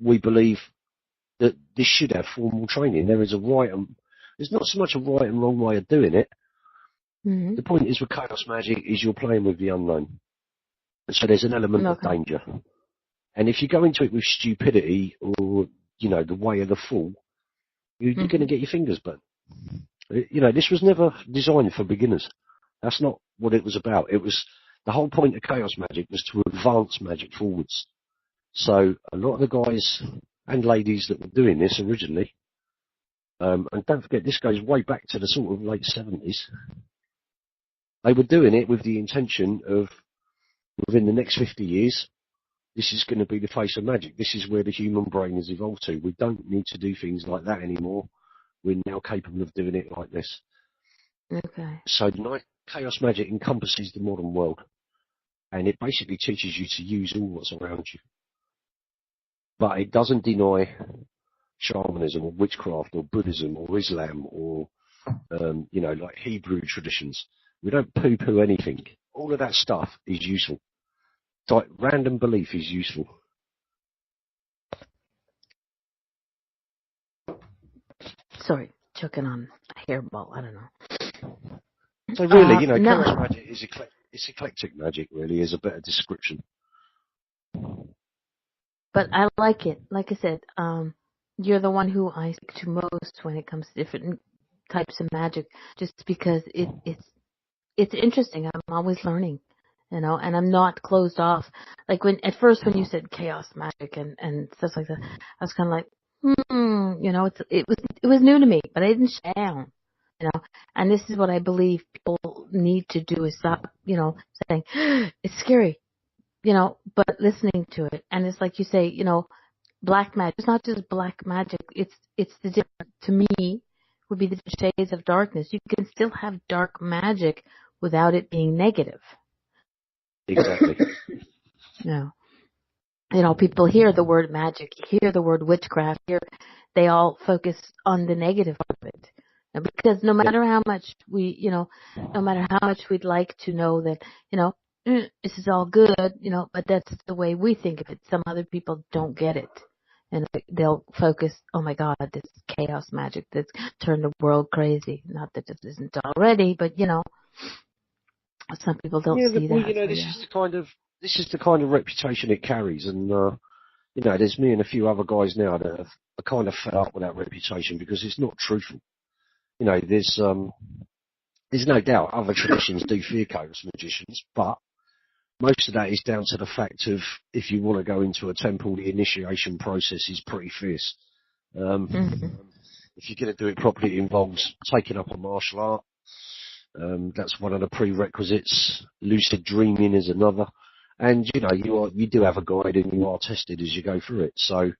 we believe that this should have formal training. There is there's not so much a right and wrong way of doing it. The point is with chaos magic is you're playing with the unknown. So there's an element of danger. And if you go into it with stupidity or, the way of the fool, you're going to get your fingers burnt. This was never designed for beginners. That's not what it was about. The whole point of chaos magic was to advance magic forwards. So a lot of the guys and ladies that were doing this originally, and don't forget this goes way back to the sort of late 70s, they were doing it with the intention of, within the next 50 years, this is going to be the face of magic. This is where the human brain has evolved to. We don't need to do things like that anymore. We're now capable of doing it like this. Okay. So chaos magic encompasses the modern world. And it basically teaches you to use all what's around you. But it doesn't deny shamanism or witchcraft or Buddhism or Islam or, like Hebrew traditions. We don't poo-poo anything. All of that stuff is useful. It's like random belief is useful. Sorry, choking on a hairball. I don't know. So really, chaos magic is eclectic magic, really, is a better description. But I like it. Like I said, you're the one who I speak to most when it comes to different types of magic, just because it's interesting. I'm always learning, and I'm not closed off. Like at first when you said chaos magic and stuff like that, I was kind of like, it was new to me, but I didn't shut down, And this is what I believe people need to do is stop, saying it's scary, but listening to it. And it's like you say, black magic. It's not just black magic. It's the different, to me, would be the shades of darkness. You can still have dark magic without it being negative. Exactly. People hear the word magic, hear the word witchcraft, they all focus on the negative of it. Because no matter how much no matter how much we'd like to know that, this is all good, but that's the way we think of it. Some other people don't get it. And they'll focus, oh my God, this chaos magic that's turned the world crazy. Not that this isn't already, but Some people don't Yeah, see well, that. So this yeah. is the kind of reputation it carries, and there's me and a few other guys now that are kind of fed up with that reputation because it's not truthful. There's no doubt other traditions do fear chaos magicians, but most of that is down to the fact of if you want to go into a temple, the initiation process is pretty fierce. Mm-hmm. If you're going to do it properly, it involves taking up a martial art. That's one of the prerequisites. Lucid dreaming is another. And, you do have a guide and you are tested as you go through it. So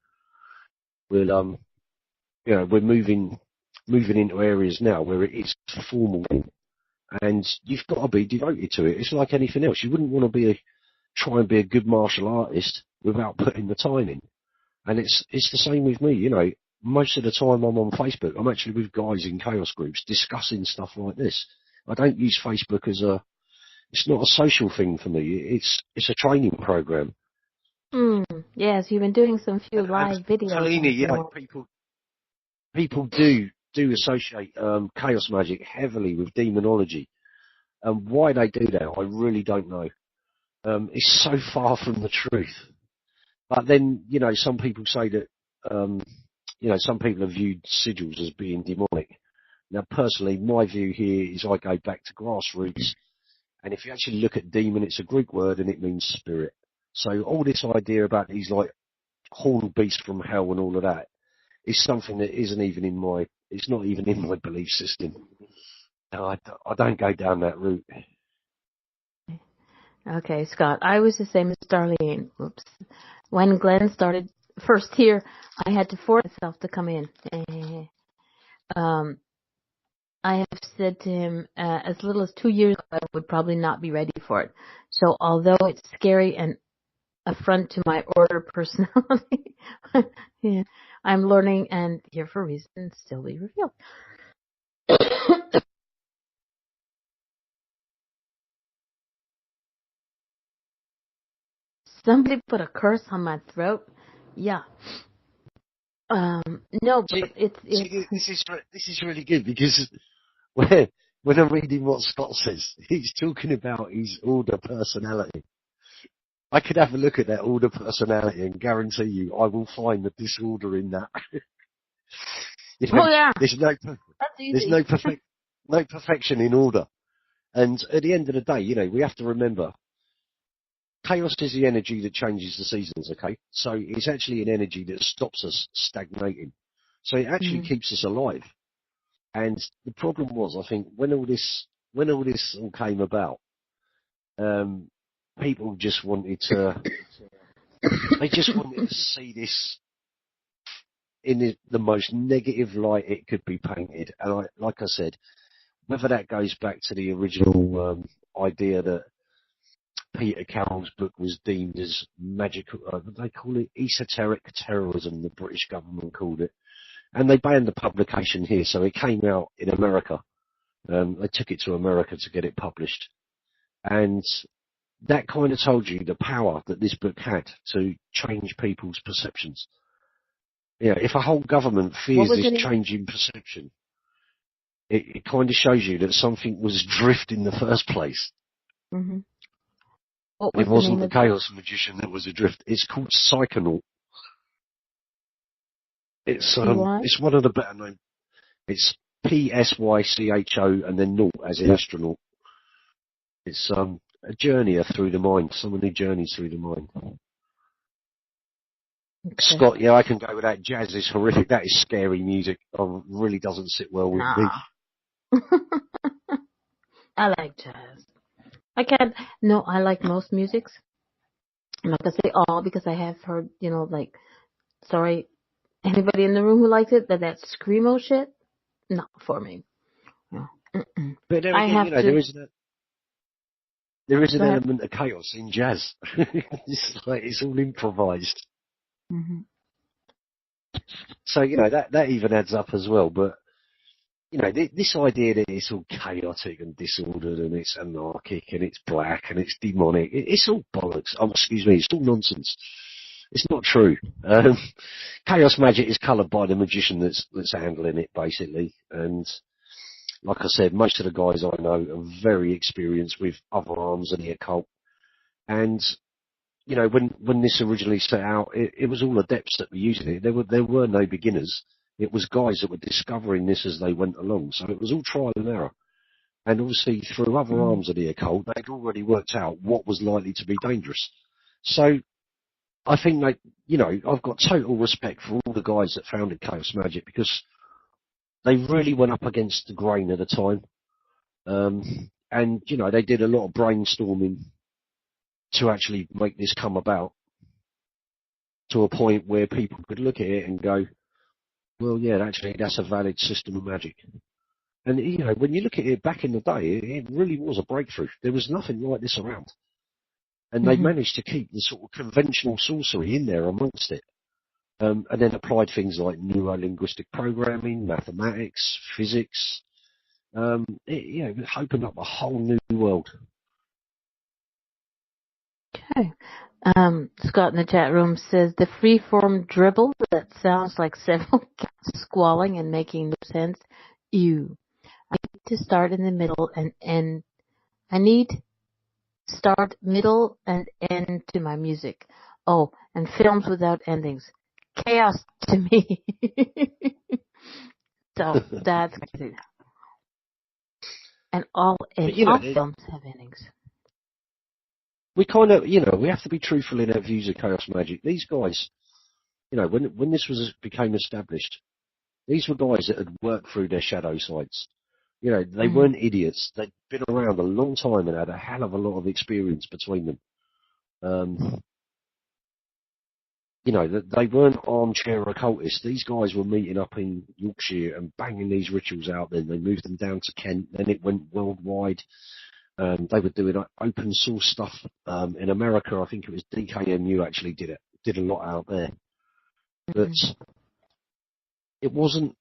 we're moving into areas now where it is formal and you've got to be devoted to it. It's like anything else. You wouldn't want to try and be a good martial artist without putting the time in. And it's the same with me, most of the time I'm on Facebook, I'm actually with guys in chaos groups discussing stuff like this. I don't use Facebook it's not a social thing for me. It's a training program. Yes, you've been doing some few And live videos. people do associate chaos magic heavily with demonology. And why they do that, I really don't know. It's so far from the truth. But then, some people say that, some people have viewed sigils as being demonic. Now, personally, my view here is I go back to grassroots. And if you actually look at demon, it's a Greek word and it means spirit. So all this idea about these like horned beasts from hell and all of that is something that it's not even in my belief system. No, I don't go down that route. Okay, Scott, I was the same as Darlene. Oops. When Glen started first here, I had to force myself to come in. I have said to him, as little as 2 years ago, I would probably not be ready for it. So although it's scary and affront to my order personality, yeah, I'm learning and here for reasons still be revealed. Somebody put a curse on my throat. Yeah. No, but it's This is really good because when I'm reading what Scott says, he's talking about his order personality. I could have a look at that order personality and guarantee you I will find the disorder in that. Oh yeah, there's that's easy. no perfection in order. And at the end of the day, we have to remember, chaos is the energy that changes the seasons, okay? So it's actually an energy that stops us stagnating. So it actually keeps us alive. And the problem was, I think, when all this all came about, people just wanted to see this in the most negative light it could be painted. And like I said, whether that goes back to the original idea that Peter Carroll's book was deemed as magical, they call it esoteric terrorism, the British government called it. And they banned the publication here, so it came out in America. They took it to America to get it published. And that kind of told you the power that this book had to change people's perceptions. If a whole government fears this change in perception, it kind of shows you that something was adrift in the first place. Mm-hmm. It wasn't the chaos magician that was adrift. It's called Psychonaut. It's one of the better names. It's Psycho and then naught as in astronaut. It's a journeyer through the mind, someone who journeys through the mind. Okay. Scott, I can go with that. Jazz is horrific. That is scary music. Really doesn't sit well with me. I like jazz. I like most musics. I'm not gonna say all because I have heard, sorry, anybody in the room who likes it, that screamo shit, not for me. No. But there again, there is an element of chaos in jazz. It's all improvised. Mm-hmm. So, that even adds up as well. But, this idea that it's all chaotic and disordered and it's anarchic and it's black and it's demonic, it's all bollocks. It's all nonsense. It's not true. Chaos magic is coloured by the magician that's handling it, basically. And, like I said, most of the guys I know are very experienced with other arms of the occult. And, you know, when this originally set out, it was all adepts that were using it. There were no beginners. It was guys that were discovering this as they went along. So it was all trial and error. And obviously through other arms of the occult, they'd already worked out what was likely to be dangerous. So I think you know, I've got total respect for all the guys that founded Chaos Magic, because they really went up against the grain at the time. And, you know, they did a lot of brainstorming to actually make this come about to a point where people could look at it and go, well, yeah, actually, that's a valid system of magic. And, you know, when you look at it back in the day, it really was a breakthrough. There was nothing like this around. And they managed to keep the sort of conventional sorcery in there amongst it. And then applied things like neuro-linguistic programming, mathematics, physics. It opened up a whole new world. Okay. Scott in the chat room says the free-form dribble that sounds like several cats squalling and making no sense. Ew. I need to start in the middle and end. I need start, middle, and end to my music. Oh, and films without endings. Chaos to me. So that's crazy. And all films have endings. We kind of, you know, we have to be truthful in our views of Chaos Magic. These guys, you know, when this became established, these were guys that had worked through their shadow sites. You know, they weren't idiots. They'd been around a long time and had a hell of a lot of experience between them. You know, they weren't armchair occultists. These guys were meeting up in Yorkshire and banging these rituals out. Then they moved them down to Kent. Then it went worldwide. They were doing open source stuff in America. I think it was DKMU actually did a lot out there. But it wasn't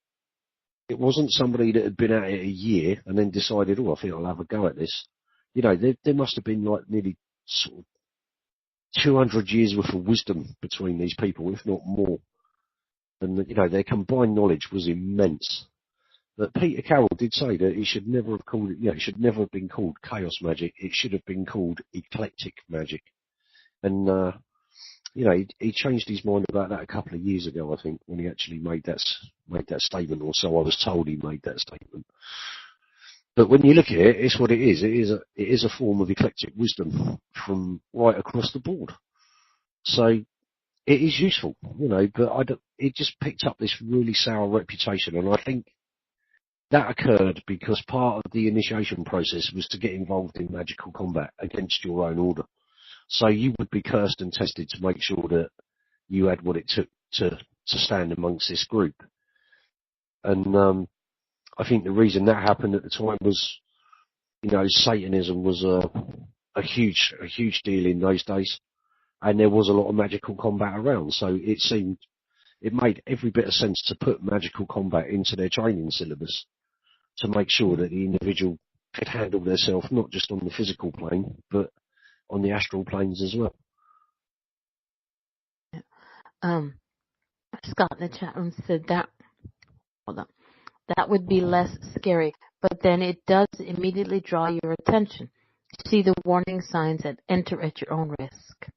somebody that had been at it a year and then decided, oh, I think I'll have a go at this. You know, there must have been like nearly sort of 200 years worth of wisdom between these people, if not more. And, you know, their combined knowledge was immense. But Peter Carroll did say that he should never have called it, you know, it should never have been called chaos magic. It should have been called eclectic magic. And, you know, he changed his mind about that a couple of years ago, I think, when he actually made that statement, or so I was told he made that statement. But when you look at it, it's what it is. It is a form of eclectic wisdom from right across the board. So it is useful, you know, but it just picked up this really sour reputation, and I think that occurred because part of the initiation process was to get involved in magical combat against your own order. So you would be cursed and tested to make sure that you had what it took to stand amongst this group. And I think the reason that happened at the time was, you know, Satanism was a huge deal in those days, and there was a lot of magical combat around. So it made every bit of sense to put magical combat into their training syllabus to make sure that the individual could handle themselves not just on the physical plane, but on the astral planes as well. Scott in the chat room said that would be less scary, but then it does immediately draw your attention. See the warning signs and enter at your own risk.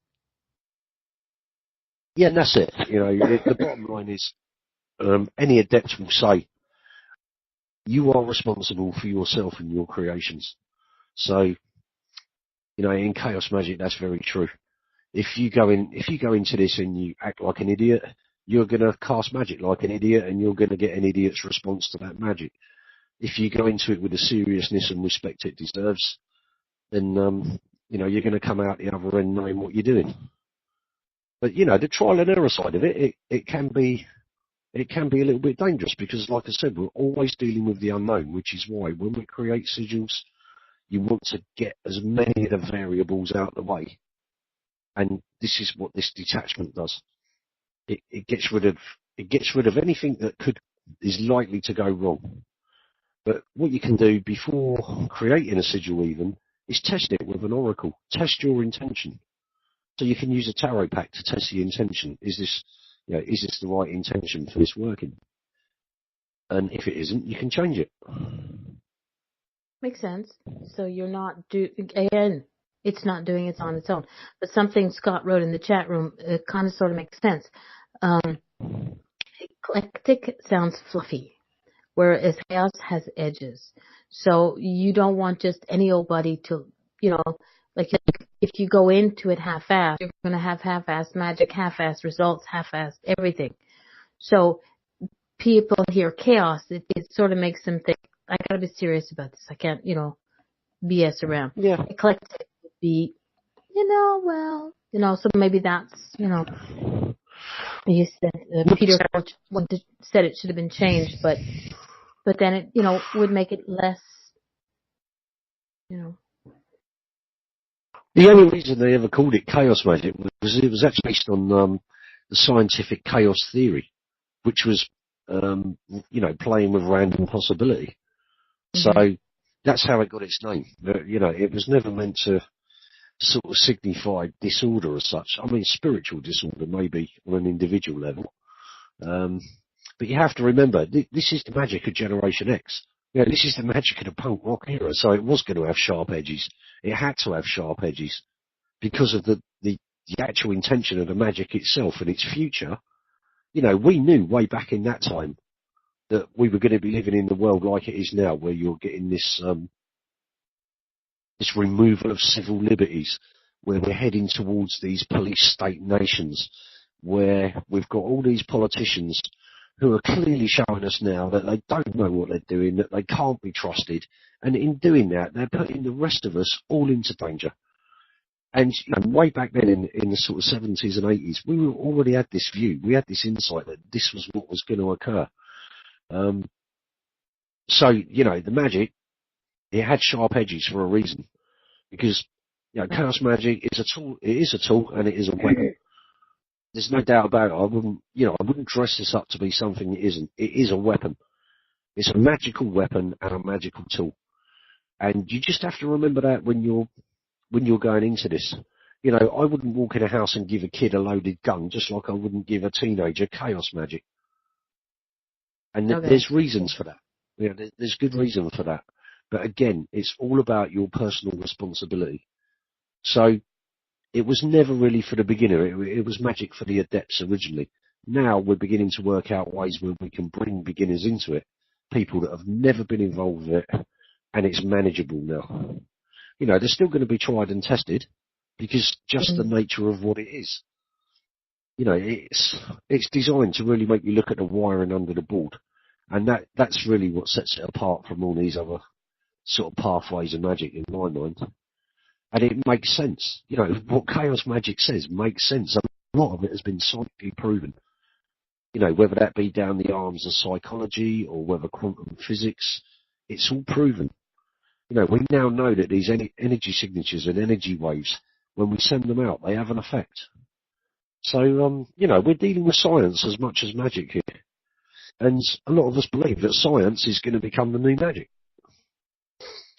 Yeah, and that's it. You know, the bottom line is, any adept will say, you are responsible for yourself and your creations. So, you know, in Chaos Magic, that's very true. If you go into this and you act like an idiot, you're going to cast magic like an idiot, and you're going to get an idiot's response to that magic. If you go into it with the seriousness and respect it deserves, then, you know, you're going to come out the other end knowing what you're doing. But, you know, the trial and error side of it can be a little bit dangerous because, like I said, we're always dealing with the unknown, which is why when we create sigils, you want to get as many of the variables out of the way. And this is what this detachment does. It gets rid of anything that is likely to go wrong. But what you can do before creating a sigil even is test it with an oracle. Test your intention. So you can use a tarot pack to test the intention. Is this the right intention for this working? And if it isn't, you can change it. Makes sense. So you're not again, it's not doing it on its own. But something Scott wrote in the chat room, it kind of sort of makes sense. Eclectic sounds fluffy, whereas chaos has edges. So you don't want just any old buddy to, like if you go into it half-assed, you're going to have half-assed magic, half-assed results, half-assed everything. So people hear chaos, it sort of makes them think, I got to be serious about this. I can't, BS around. Yeah. Eclectic would be, so maybe that's, you said, Peter said it should have been changed, but then it, would make it less, The only reason they ever called it chaos magic was it was actually based on the scientific chaos theory, which was, playing with random possibility. So that's how it got its name. But, it was never meant to sort of signify disorder as such. I mean, spiritual disorder maybe on an individual level. But you have to remember, this is the magic of Generation X. This is the magic of the punk rock era. So it was going to have sharp edges. It had to have sharp edges because of the actual intention of the magic itself and its future. We knew way back in that time that we were going to be living in the world like it is now, where you're getting this this removal of civil liberties, where we're heading towards these police state nations, where we've got all these politicians who are clearly showing us now that they don't know what they're doing, that they can't be trusted, and in doing that, they're putting the rest of us all into danger. And way back then, in the sort of 70s and 80s, we already had this view, we had this insight that this was what was going to occur. So, the magic, it had sharp edges for a reason, because chaos magic is a tool. It is a tool, and it is a weapon. There's no doubt about it. I wouldn't dress this up to be something it isn't. It is a weapon. It's a magical weapon and a magical tool, and you just have to remember that when you're going into this. I wouldn't walk in a house and give a kid a loaded gun, just like I wouldn't give a teenager chaos magic. And there's reasons for that. There's good reason for that. But again, it's all about your personal responsibility. So it was never really for the beginner. It was magic for the adepts originally. Now we're beginning to work out ways where we can bring beginners into it, people that have never been involved with it, and it's manageable now. They're still going to be tried and tested because just the nature of what it is. It's designed to really make you look at the wiring under the board. And that's really what sets it apart from all these other sort of pathways of magic in my mind. And it makes sense. What chaos magic says makes sense. A lot of it has been scientifically proven. Whether that be down the arms of psychology or whether quantum physics, it's all proven. We now know that these energy signatures and energy waves, when we send them out, they have an effect. So, we're dealing with science as much as magic here. And a lot of us believe that science is going to become the new magic.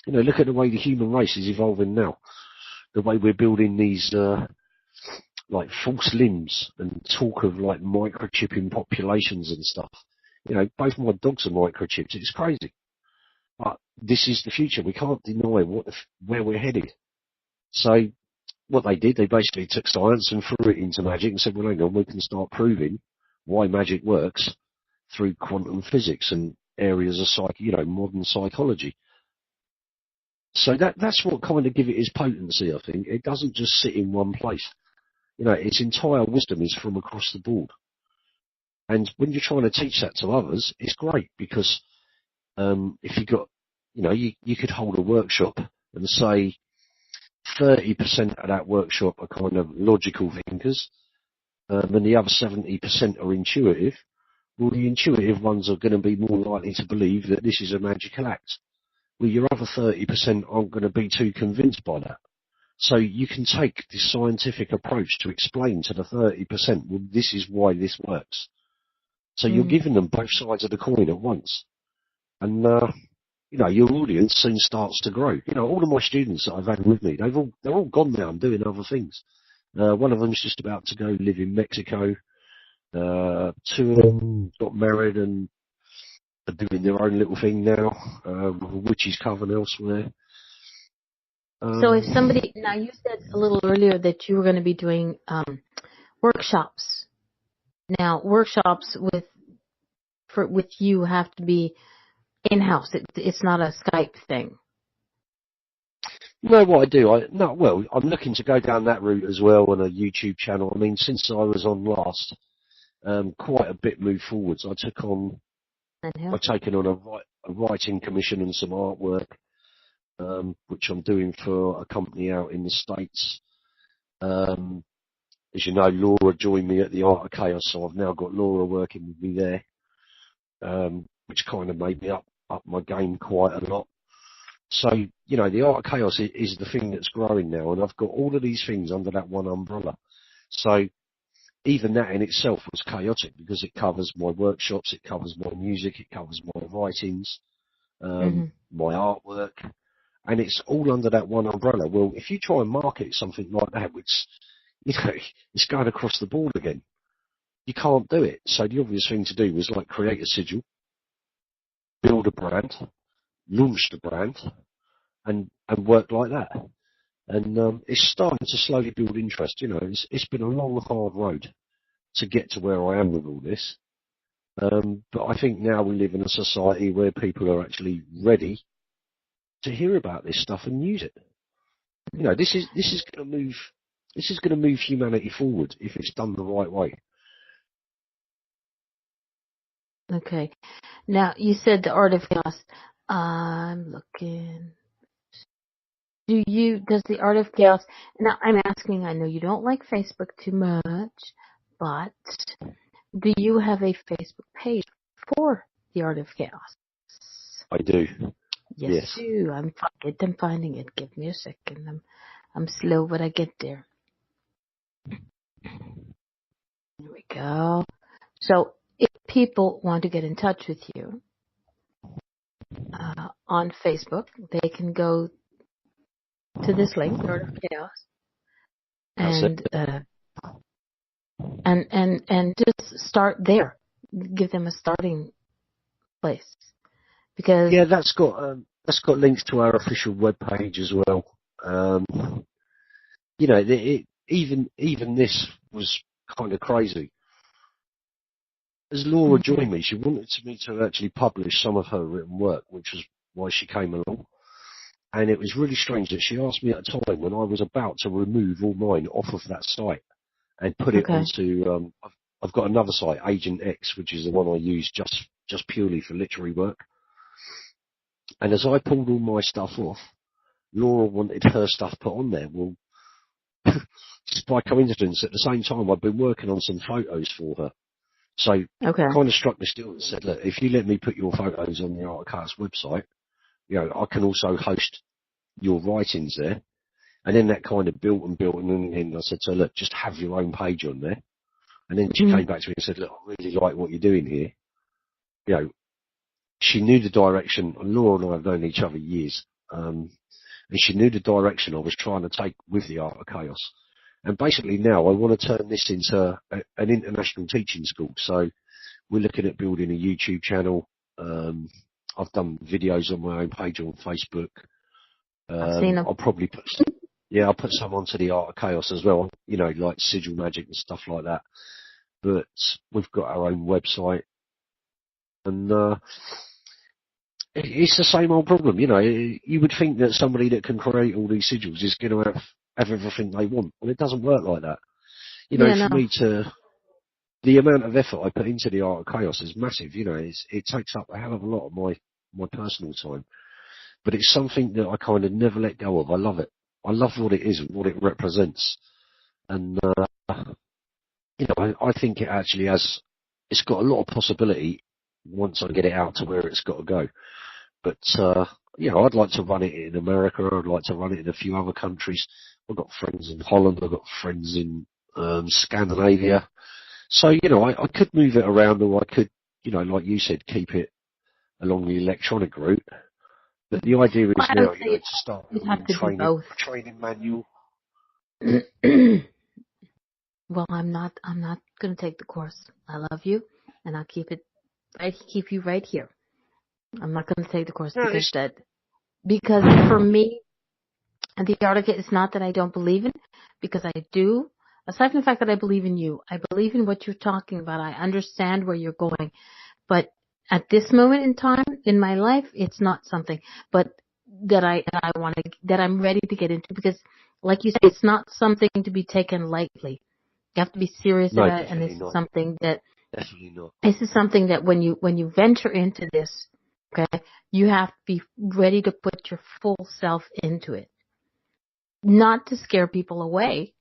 Look at the way the human race is evolving now. The way we're building these, like false limbs and talk of like microchipping populations and stuff. Both my dogs are microchipped. It's crazy. But this is the future. We can't deny where we're headed. So what they did, they basically took science and threw it into magic and said, well, hang on, we can start proving why magic works through quantum physics and areas of modern psychology. So that's what kind of give it its potency, I think. It doesn't just sit in one place. Its entire wisdom is from across the board. And when you're trying to teach that to others, it's great because if you got, you could hold a workshop and say 30% of that workshop are kind of logical thinkers, and the other 70% are intuitive. Well, the intuitive ones are going to be more likely to believe that this is a magical act. Well, your other 30% aren't going to be too convinced by that. So you can take this scientific approach to explain to the 30%, well, this is why this works. So you're giving them both sides of the coin at once. And, your audience soon starts to grow. All of my students that I've had with me, they're all gone now and doing other things. One of them's just about to go live in Mexico. Two of them got married and are doing their own little thing now. Witch's Coven elsewhere. So if somebody, now you said a little earlier that you were going to be doing workshops. Now workshops with you have to be in-house. It's not a Skype thing. No, what I do, I'm looking to go down that route as well on a YouTube channel. I mean, since I was on last, quite a bit moved forwards. I've taken on a writing commission and some artwork, which I'm doing for a company out in the States. As you know, Laura joined me at the Art of Chaos, so I've now got Laura working with me there, which kind of made me up my game quite a lot. So, the Art of Chaos is the thing that's growing now, and I've got all of these things under that one umbrella. So even that in itself was chaotic because it covers my workshops, it covers my music, it covers my writings, my artwork, and it's all under that one umbrella. Well, if you try and market something like that, which, it's going across the board again, you can't do it. So the obvious thing to do was create a sigil, build a brand, launch the brand, and work like that. And it's starting to slowly build interest. It's been a long, hard road to get to where I am with all this. But I think now we live in a society where people are actually ready to hear about this stuff and use it. This is going to move humanity forward if it's done the right way. Okay. Now, you said the Art of Chaos. I'm looking. Does the Art of Chaos, now I'm asking, I know you don't like Facebook too much, but do you have a Facebook page for the Art of Chaos? I do. Yes. You do. I'm finding it. Give me a second. I'm slow, but I get there. Here we go. So if people want to get in touch with you on Facebook, they can go to this link, the Art of Chaos, and just start there. Give them a starting place, because that's got links to our official webpage as well. Even this was kind of crazy. As Laura joined me, she wanted me to actually publish some of her written work, which was why she came along. And it was really strange that she asked me at a time when I was about to remove all mine off of that site and put it onto, I've got another site, Agent X, which is the one I use just purely for literary work. And as I pulled all my stuff off, Laura wanted her stuff put on there. Well, just by coincidence, at the same time, I've been working on some photos for her. So kind of struck me still and said, look, if you let me put your photos on the Art of Chaos website, I can also host your writings there. And then that kind of built, and then I said to her, look, just have your own page on there. And then she came back to me and said, look, I really like what you're doing here. She knew the direction, and Laura and I have known each other years, and she knew the direction I was trying to take with the Art of Chaos. And basically now I want to turn this into an international teaching school. So we're looking at building a YouTube channel. I've done videos on my own page on Facebook. I've seen them. I'll probably I'll put some onto the Art of Chaos as well, like Sigil Magic and stuff like that. But we've got our own website, and it's the same old problem. You would think that somebody that can create all these sigils is going to have everything they want. Well, it doesn't work like that. For me the amount of effort I put into the Art of Chaos is massive. It takes up a hell of a lot of my personal time. But it's something that I kind of never let go of. I love it. I love what it is and what it represents. And, I think it actually it's got a lot of possibility once I get it out to where it's got to go. But, I'd like to run it in America. I'd like to run it in a few other countries. I've got friends in Holland. I've got friends in Scandinavia. So, I could move it around, or I could, like you said, keep it along the electronic route. But the idea is now, to start a training manual. Well, I'm not going to take the course. I love you, and I'll keep you right here. I'm not going to take the course No, because for me, the article is not that I don't believe in, because I do. Aside from the fact that I believe in you, I believe in what you're talking about. I understand where you're going, but at this moment in time in my life, it's not something, but that I'm ready to get into, because, like you said, it's not something to be taken lightly. You have to be serious no, about it, and definitely not. Definitely not. this is something that when you venture into this, okay, you have to be ready to put your full self into it, not to scare people away,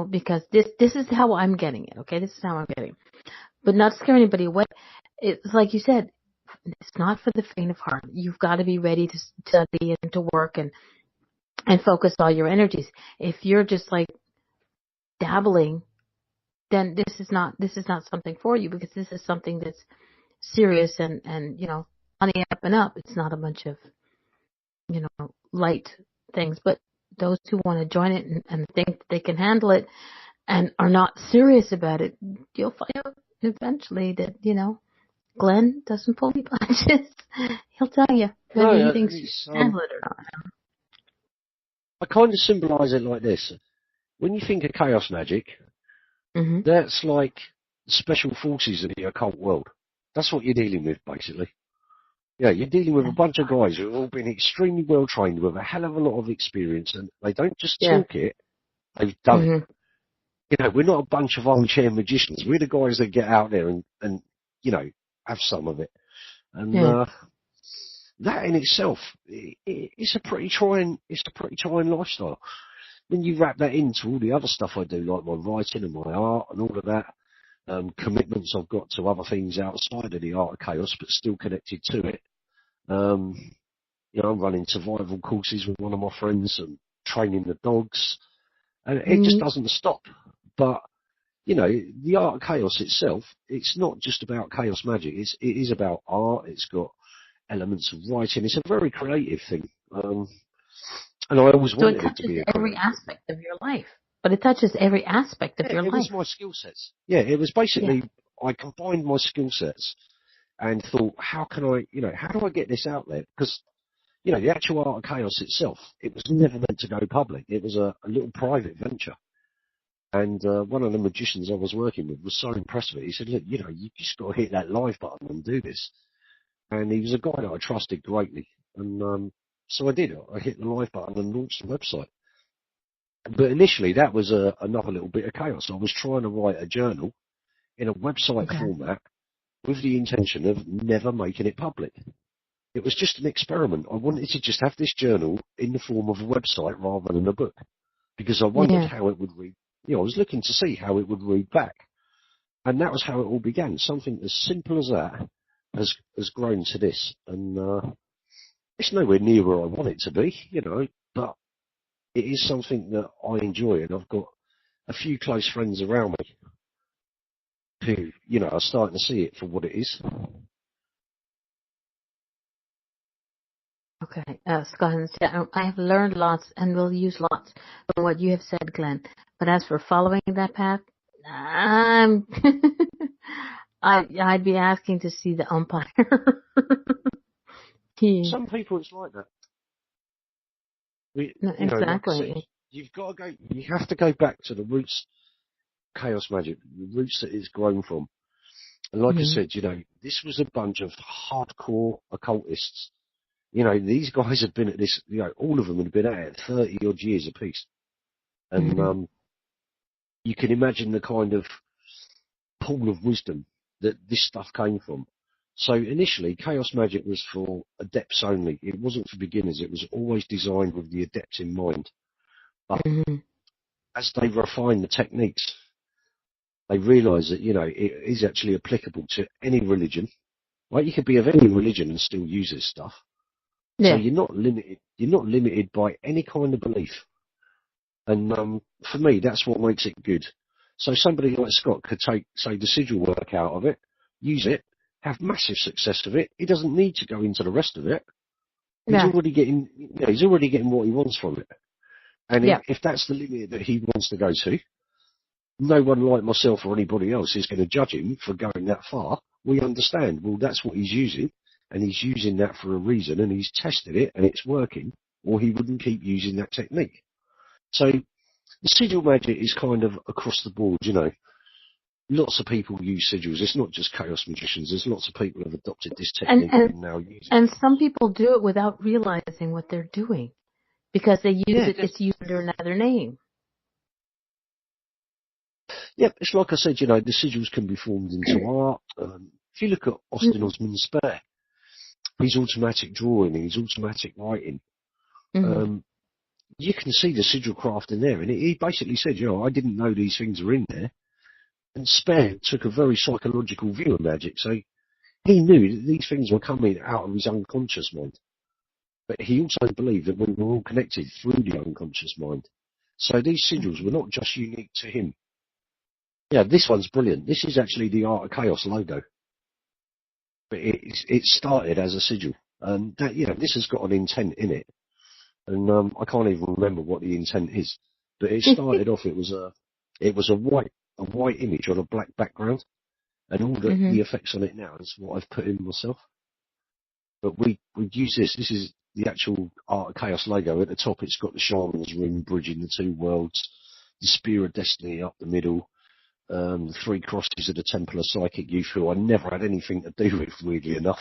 because this is how I'm getting it. Okay, this is how I'm getting it. But not scare anybody away. It's like you said, it's not for the faint of heart. You've got to be ready to study and to work and focus all your energies. If you're just like dabbling, then this is not something for you, because this is something that's serious and on the up and up. It's not a bunch of light things. But those who want to join it and think that they can handle it and are not serious about it, you'll find out eventually that Glen doesn't pull any punches. He'll tell you whether he thinks you can handle it or not. I kind of symbolise it like this. When you think of chaos magic, that's like special forces in the occult world. That's what you're dealing with, basically. Yeah, you're dealing with a bunch of guys who have all been extremely well trained with a hell of a lot of experience, and they don't just talk it, they've done it. We're not a bunch of armchair magicians. We're the guys that get out there and have some of it. And that in itself, it's a pretty trying lifestyle. When you wrap that into all the other stuff I do, like my writing and my art and all of that, commitments I've got to other things outside of the art of chaos, but still connected to it. I'm running survival courses with one of my friends and training the dogs, and it just doesn't stop. But the art of chaos itself, it's not just about chaos magic. It is about art. It's got elements of writing. It's a very creative thing. And I always wanted it to be a every aspect of your life. But it touches every aspect of your life. It was my skill sets. Yeah, it was basically, I combined my skill sets and thought, how do I get this out there? Because, the actual art of chaos itself, it was never meant to go public. It was a little private venture. And one of the magicians I was working with was so impressed with it. He said, look, you just got to hit that live button and do this. And he was a guy that I trusted greatly. And so I did. I hit the live button and launched the website. But initially, that was another little bit of chaos. I was trying to write a journal in a website format with the intention of never making it public. It was just an experiment. I wanted to just have this journal in the form of a website rather than a book, because I wondered how it would read. I was looking to see how it would read back. And that was how it all began. Something as simple as that has grown to this. And it's nowhere near where I want it to be, but it is something that I enjoy, and I've got a few close friends around me who, are starting to see it for what it is. Okay, Scott, I have learned lots and will use lots from what you have said, Glenn. But as for following that path, I'd be asking to see the umpire. Some people, it's like that. Exactly. Like you've got to go. You have to go back to the roots, chaos magic, the roots that it's grown from. And like I said, this was a bunch of hardcore occultists. These guys have been at this. All of them have been at it 30 odd years apiece. And you can imagine the kind of pool of wisdom that this stuff came from. So initially, chaos magic was for adepts only. It wasn't for beginners. It was always designed with the adepts in mind. But as they refine the techniques, they realise that, it is actually applicable to any religion. Right? You could be of any religion and still use this stuff. So you're not limited. You're not limited by any kind of belief. And for me, that's what makes it good. So somebody like Scott could take, say, the Sigil work out of it, use it, have massive success of it. He doesn't need to go into the rest of it. He's already getting, he's already getting what he wants from it. And if that's the limit that he wants to go to, no one like myself or anybody else is going to judge him for going that far. We understand. Well, that's what he's using. and he's using that for a reason, and he's tested it, and it's working, or he wouldn't keep using that technique. So the sigil magic is kind of across the board, you know. Lots of people use sigils. It's not just chaos magicians. There's lots of people who have adopted this technique and now use it. And some people do it without realizing what they're doing because they use it's used under another name. Yep, it's like I said, you know, the sigils can be formed into art. If you look at Austin Osman Spare, his automatic drawing, his automatic writing, you can see the sigil craft in there. And he basically said, you know, I didn't know these things were in there. And Spare took a very psychological view of magic, so he knew that these things were coming out of his unconscious mind. But he also believed that we were all connected through the unconscious mind. So these sigils were not just unique to him. Yeah, this one's brilliant. This is actually the Art of Chaos logo. But it started as a sigil. And that, you know, this has got an intent in it. And I can't even remember what the intent is. But it started off, it was a white image on a black background. And all the effects on it now is what I've put in myself. But we use this. This is the actual Art of Chaos logo. At the top, it's got the Shaman's Ring bridging the two worlds, the Spear of Destiny up the middle, the three crosses of the Temple of Psychic Youth, who I never had anything to do with, weirdly enough.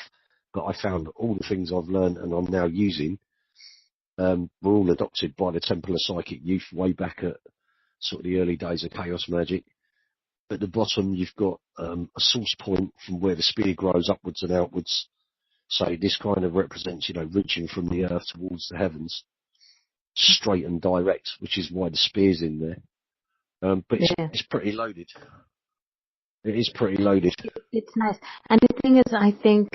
But I found all the things I've learned and I'm now using were all adopted by the Temple of Psychic Youth way back at sort of the early days of Chaos Magic. At the bottom, you've got a source point from where the spear grows upwards and outwards. So this kind of represents, you know, reaching from the earth towards the heavens, straight and direct, which is why the spear's in there. But it's pretty loaded. It is pretty loaded. It's nice. And the thing is, I think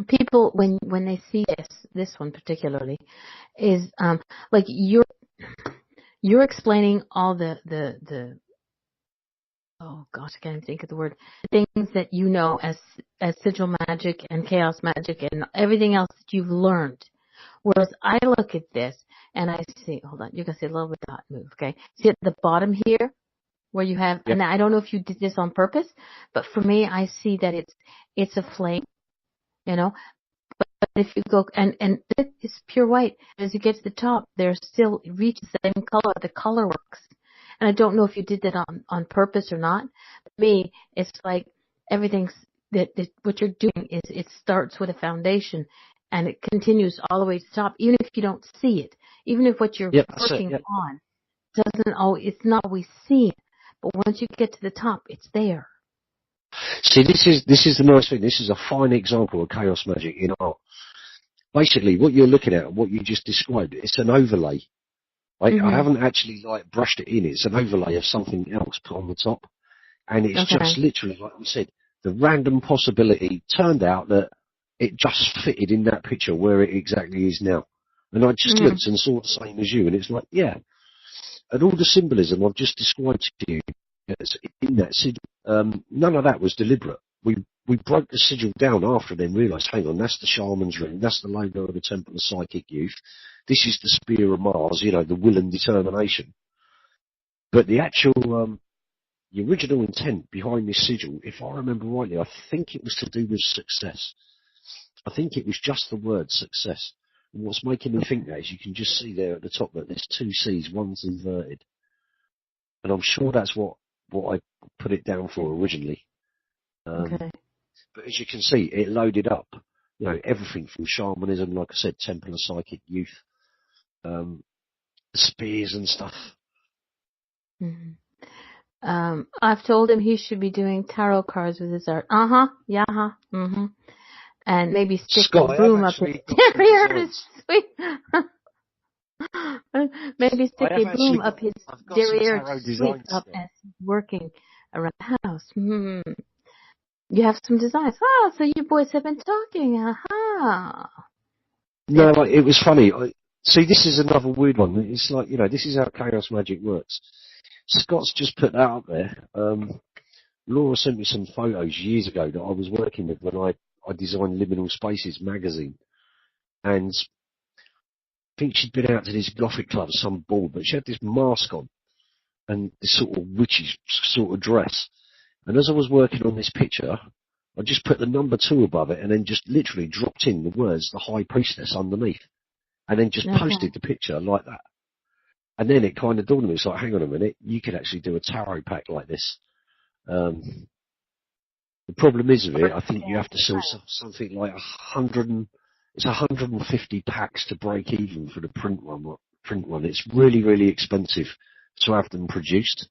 people, when they see this one particularly, is like you're explaining all the oh gosh, I can't even think of the word. Things that you know as sigil magic and chaos magic and everything else that you've learned. Whereas I look at this and I see, hold on, you can see a little bit of dot move, okay? See at the bottom here where you have, and I don't know if you did this on purpose, but for me, I see that it's a flame, you know. But if you go, and this is pure white. As you get to the top, there's still, it reaches the same color. The color works. And I don't know if you did that on purpose or not. For me, it's like everything's, that what you're doing is it starts with a foundation and it continues all the way to the top, even if you don't see it. Even if what you're working on doesn't always, it's not always seen. But once you get to the top, it's there. See, this is the nice thing. This is a fine example of chaos magic in art. Basically, what you're looking at, what you just described, it's an overlay. I haven't actually like brushed it in. It's an overlay of something else put on the top. And it's just literally, like we said, the random possibility turned out that it just fitted in that picture where it exactly is now. And I just looked and saw the same as you. And it's like, yeah. And all the symbolism I've just described to you in that sigil, none of that was deliberate. We broke the sigil down after then realised, hang on, that's the Shaman's Ring, that's the logo of the Temple of Psychic Youth, this is the Spear of Mars, you know, the will and determination. But the actual, the original intent behind this sigil, if I remember rightly, I think it was to do with success. I think it was just the word success. And what's making me think that is you can just see there at the top that there's two C's, one's inverted. And I'm sure that's what I put it down for originally. But as you can see, it loaded up, you know, everything from shamanism, like I said, Temple of Psychic Youth, the spears and stuff. I've told him he should be doing tarot cards with his art. And maybe stick a broom up his derriere. Sweet. Maybe stick a broom up his derriere to sweep up as he's working around the house. You have some designs. Oh, so you boys have been talking. No, it was funny. See, this is another weird one. It's like, you know, this is how chaos magic works. Scott's just put that up there. Laura sent me some photos years ago that I was working with when I designed Liminal Spaces magazine. And I think she'd been out to this gothic club, some ball, but she had this mask on and this sort of witchy sort of dress. And as I was working on this picture, I just put the number 2 above it and then just literally dropped in the words, the High Priestess, underneath. And then just posted the picture like that. And then it kind of dawned on me, it's like, hang on a minute, you could actually do a tarot pack like this. The problem is with it, I think you have to sell something like 150 packs to break even for the print one. It's really, really expensive to have them produced.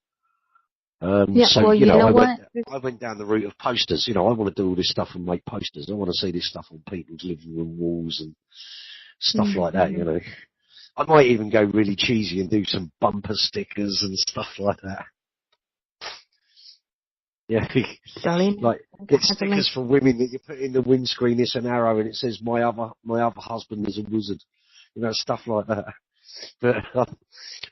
I went down the route of posters. I want to do all this stuff and make posters. I want to see this stuff on people's living room walls and stuff like that, I might even go really cheesy and do some bumper stickers and stuff like that. Yeah, like get stickers for women that you put in the windscreen. It's an arrow and it says my other husband is a wizard, stuff like that. But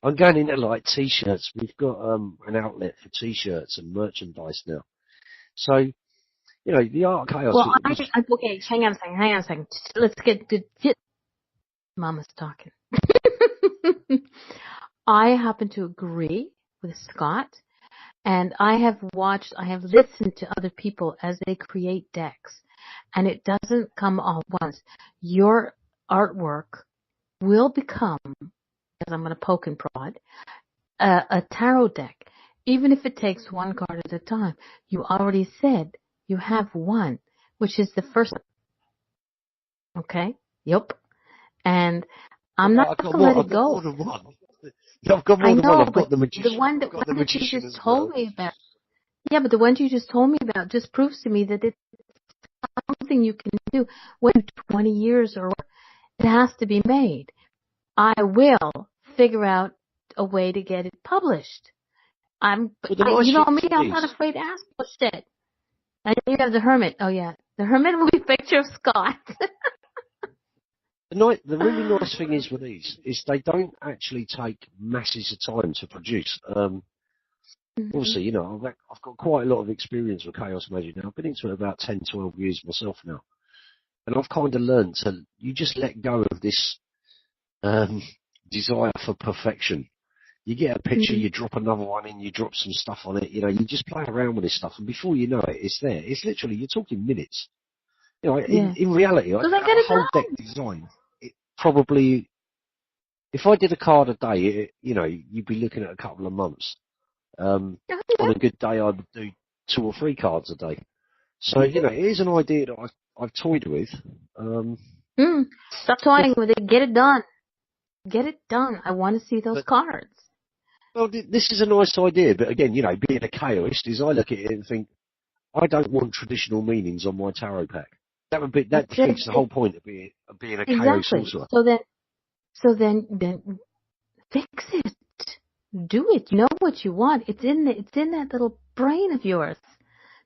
I'm going into like t-shirts. We've got an outlet for t-shirts and merchandise now. So the Art of Chaos. Well, okay, hang on a second. Let's get good. Mama's talking. I happen to agree with Scott. And I have listened to other people as they create decks, and it doesn't come all at once. Your artwork will become, because I'm going to poke and prod, a tarot deck, even if it takes one card at a time. You already said you have one, which is the first one. Okay? Yep. And I'm not going to let it go. I've got more than one. I've got more than one. I've got the magician. The one that you just told me about. Yeah, but the one you just told me about just proves to me that it's something you can do. When 20 years or it has to be made. I will figure out a way to get it published. You know me, I'm not afraid to ask for shit. And you got the Hermit. Oh yeah, the Hermit will be a picture of Scott. The really nice thing is with these is they don't actually take masses of time to produce. Obviously, I've got quite a lot of experience with Chaos Magic now. I've been into it about 10, 12 years myself now. And I've kind of learned you just let go of this desire for perfection. You get a picture, you drop another one in, you drop some stuff on it, you just play around with this stuff, and before you know it, it's there. It's literally, you're talking minutes. In reality, I get a whole deck design. It probably, if I did a card a day, you'd be looking at a couple of months. On a good day, I would do 2 or 3 cards a day. So, it is an idea that I've toyed with. Stop toying with it. Get it done. Get it done. I want to see those cards. Well, this is a nice idea, but again, being a chaoist is I look at it and think, I don't want traditional meanings on my tarot pack. That defeats the whole point of being a chaos sorcerer. So then fix it. Do it. You know what you want. It's in that little brain of yours.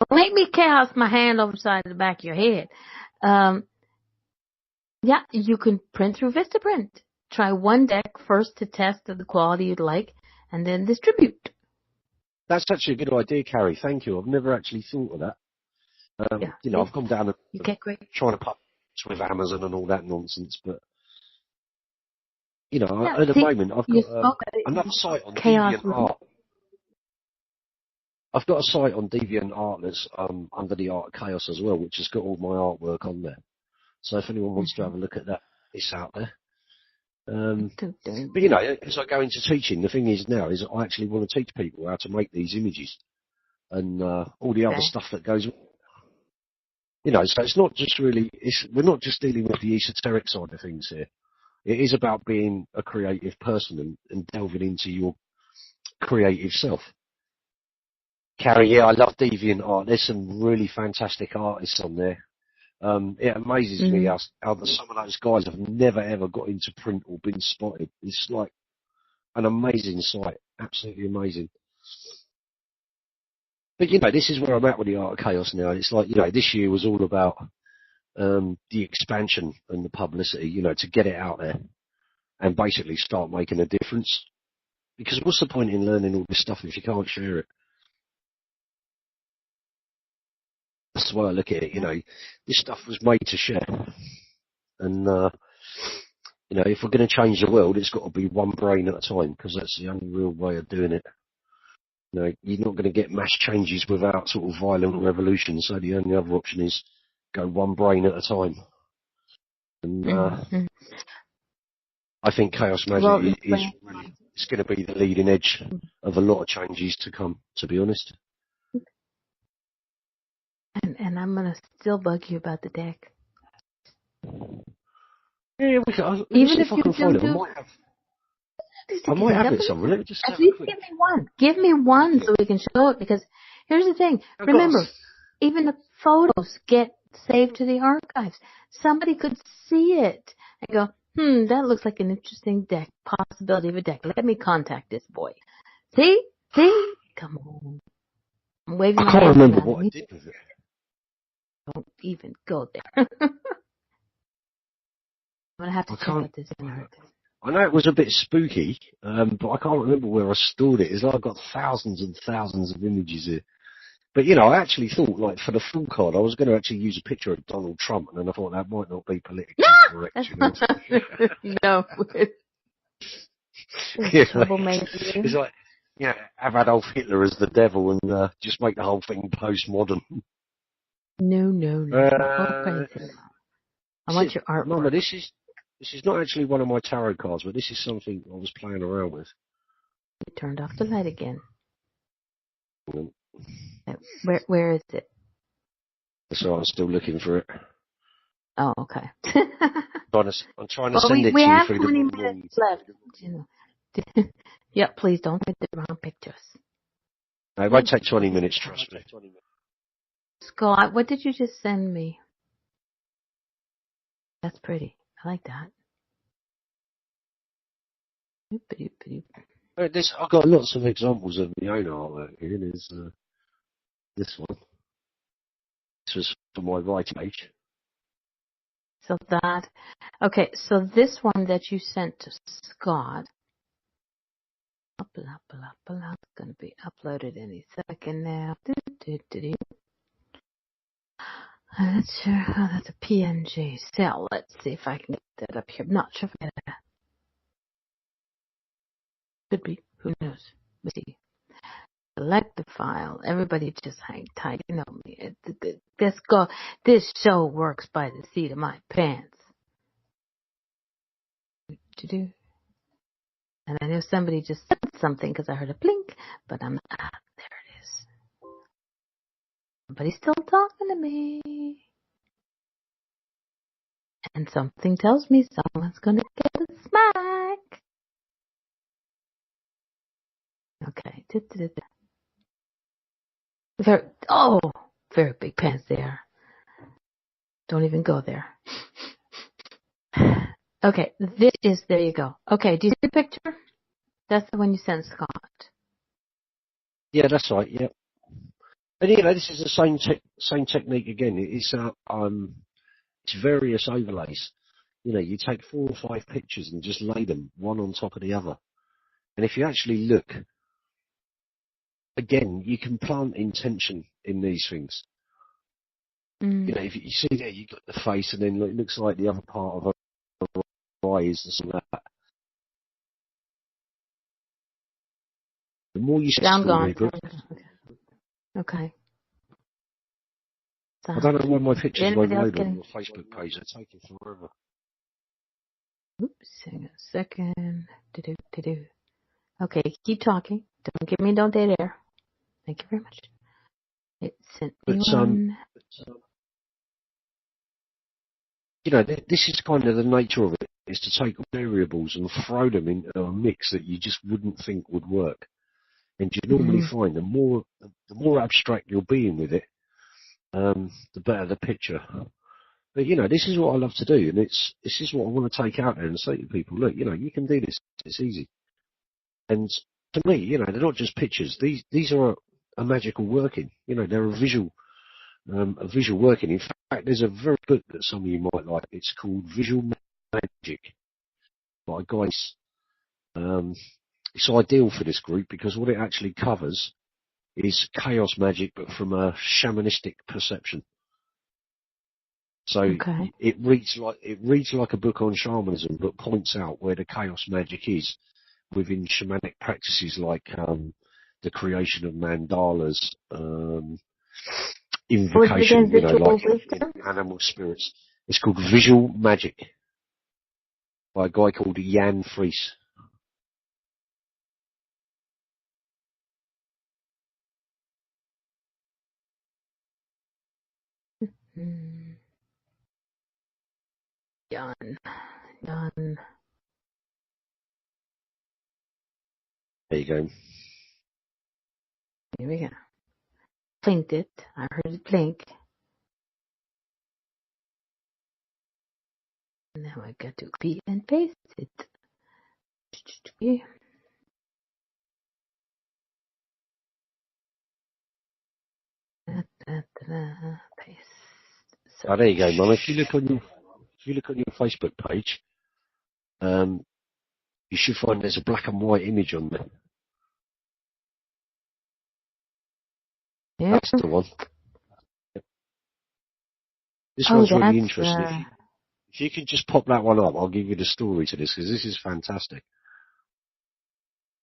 Don't make me cast my hand over the side of the back of your head. Yeah, you can print through Vistaprint. Try one deck first to test the quality you'd like, and then distribute. That's actually a good idea, Carrie. Thank you. I've never actually thought of that. I've gone down trying to put with Amazon and all that nonsense, but at the moment I've got another site on DeviantArt. I've got a site on DeviantArt that's under the Art of Chaos as well, which has got all my artwork on there. So if anyone wants to have a look at that, it's out there. But as I go into teaching, the thing is now is I actually want to teach people how to make these images and all the other stuff that goes on. So it's not just we're not just dealing with the esoteric side of things here. It is about being a creative person and delving into your creative self. Carrie, I love DeviantArt. There's some really fantastic artists on there. It amazes me how some of those guys have never ever got into print or been spotted. It's like an amazing site, absolutely amazing. But this is where I'm at with the Art of Chaos now. It's like this year was all about the expansion and the publicity, to get it out there and basically start making a difference. Because what's the point in learning all this stuff if you can't share it? That's the way I look at it. This stuff was made to share, and if we're going to change the world, it's got to be one brain at a time, because that's the only real way of doing it. You know, you're not going to get mass changes without sort of violent revolutions. So the only other option is go one brain at a time. And I think chaos magic is really, it's going to be the leading edge of a lot of changes to come, to be honest. And I'm going to still bug you about the deck. Yeah, we can, even if I you can find it. I might have it somewhere. Let me just at least give me one. Give me one so we can show it. Because here's the thing. Remember, even the photos get saved to the archives. Somebody could see it and go, that looks like an interesting deck, possibility of a deck. Let me contact this boy. See? Come on. I'm waving my hand. I can't remember what I did with it. Don't even go there. I'm going to have to check out this in archive. I know it was a bit spooky, but I can't remember where I stored it. It's like I've got thousands and thousands of images here. But, you know, I actually thought, like, for the full card, I was going to actually use a picture of Donald Trump, and then I thought that might not be politically correct. You know? No. It's like, yeah, have Adolf Hitler as the devil and just make the whole thing postmodern. No. I want your artwork. Mama, this is not actually one of my tarot cards, but this is something I was playing around with. You turned off the light again. Mm. Where is it? So I'm still looking for it. Oh, okay. I'm trying to send it to you through the room. We have 20 minutes left. Yeah, please don't take the wrong pictures. No, it won't take 20 minutes, trust me. Scott, what did you just send me? That's pretty. I like that. I've got lots of examples of my own artwork here. There's this one. This was for my right page. So this one that you sent to Scott, it's going to be uploaded any second now. That's a PNG cell. Let's see if I can get that up here. I'm not sure if I get that. Could be. Who knows? We'll see. Select the file. Everybody just hang tight. You know me. Let's go. This show works by the seat of my pants. And I know somebody just said something because I heard a blink, but there it is. Somebody's still talking to me. And something tells me someone's going to get a smack. Okay. Very big pants there. Don't even go there. Okay, there you go. Okay, do you see the picture? That's the one you sent Scott. Yeah, that's right, yeah. And you know, this is the same technique again. It's various overlays. You know, you take 4 or 5 pictures and just lay them one on top of the other. And if you actually look, again, you can plant intention in these things. You know, if you see there, you've got the face, and then it looks like the other part of her eyes and something like that. The more you Sound gone. Okay. I don't know why my pictures won't load on your Facebook page. They're taking forever. Oops, hang on a second. Okay, keep talking. Don't dead air. Thank you very much. It sent me one. You know, this is kind of the nature of it, is to take variables and throw them into a mix that you just wouldn't think would work. And you normally find the more abstract you're being with it, the better the picture. But, you know, this is what I love to do, and this is what I want to take out there and say to people, look, you know, you can do this. It's easy. And to me, you know, they're not just pictures. These are a magical working. You know, they're a visual working. In fact, there's a very book that some of you might like. It's called Visual Magic by Guys. It's ideal for this group because what it actually covers is chaos magic, but from a shamanistic perception. So it reads like a book on shamanism, but points out where the chaos magic is within shamanic practices like the creation of mandalas, What was it invocation, again? Visual like wisdom? animal spirits. It's called Visual Magic by a guy called Jan Fries. Done. There you go. Here we go. Blinked it. I heard it blink. Now I got to copy and paste it. Paste. So Oh, there you go, Mum. If you look on your Facebook page, you should find there's a black and white image on there. yeah. That's the one. This one's really interesting. If you could just pop that one up, I'll give you the story to this, because this is fantastic.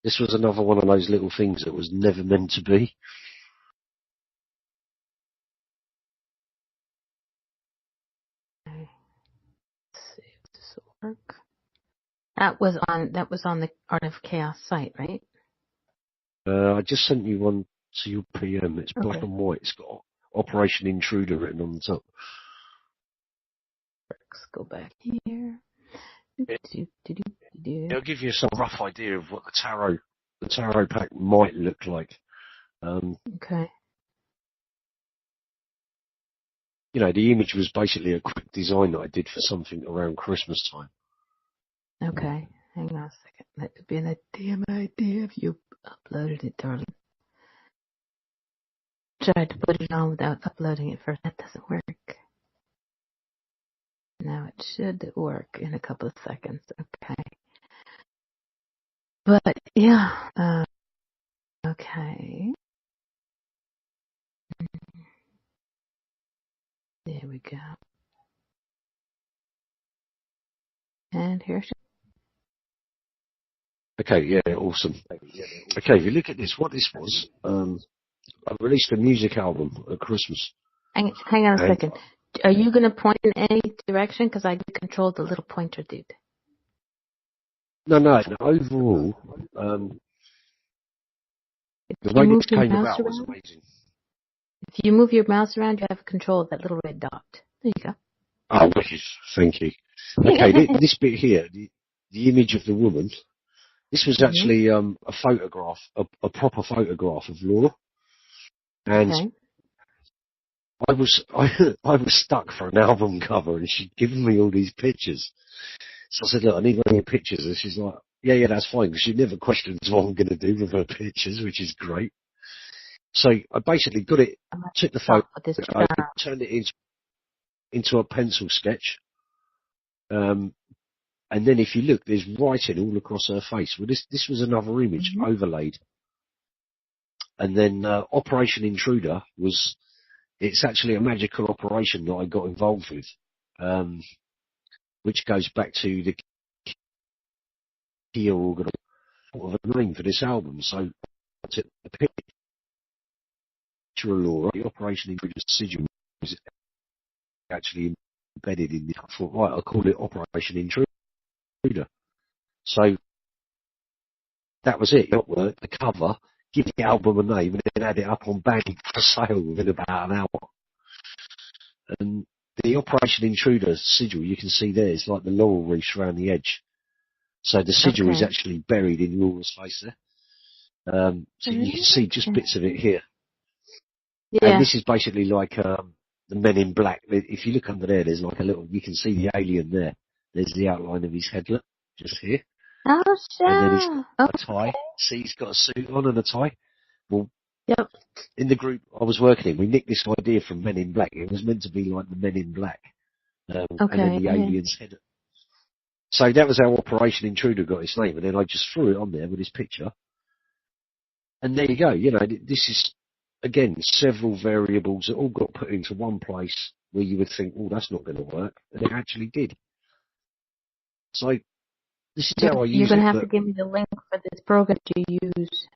This was another one of those little things that was never meant to be. Okay. Let's see if this will work. That was on the Art of Chaos site, right? I just sent you one to your PM. It's black Okay. and white. It's got Operation Intruder written on the top. Let's go back here. It'll give you some rough idea of what the tarot pack might look like. Okay. The image was basically a quick design that I did for something around Christmas time. Okay. Hang on a second. That would be an damn idea if you uploaded it, darling. Tried to put it on without uploading it first. That doesn't work. Now it should work in a couple of seconds. Okay. But yeah. Okay. There we go. And here's. Okay, yeah, awesome. Okay, if you look at this, what this was, I released a music album at Christmas. Hang on a second. Are you going to point in any direction? Because I control the little pointer dude. No, overall, the way this came about was amazing. If you move your mouse around, you have control of that little red dot. There you go. Oh, wicked. Thank you. Okay, this bit here, the image of the woman, this was actually a photograph, a proper photograph of Laura. And okay. I was stuck for an album cover, and she'd given me all these pictures. So I said, look, I need one of your pictures. And she's like, yeah, that's fine, because she never questions what I'm going to do with her pictures, which is great. So I basically got it, took the photo, turned it into a pencil sketch. And then if you look, there's writing all across her face. Well, this was another image overlaid. And then Operation Intruder it's actually a magical operation that I got involved with, which goes back to the key organ of a name for this album. So I took a picture of Laura, the Operation Intruder Sigil was actually embedded in the, I thought, right, I'll call it Operation Intruder. So that was it. The cover, give the album a name, and then add it up on Bang for sale within about an hour. And the Operation Intruder sigil, you can see there, it's like the laurel wreath around the edge. So the sigil is actually buried in Laura's face there. So you can see just bits of it here. Yeah. And this is basically like the Men in Black. If you look under there, there's like a little, you can see the alien there. There's the outline of his headlet, just here. Oh, sure. And then he's got a tie. See, he's got a suit on and a tie. Well, in the group I was working in, we nicked this idea from Men in Black. It was meant to be like the Men in Black. And then the alien's head. So that was how Operation Intruder got its name. And then I just threw it on there with his picture. And there you go. This is, again, several variables that all got put into one place where you would think, oh, that's not going to work. And it actually did. So this is how I use it. You're going to have to give me the link for this program you use.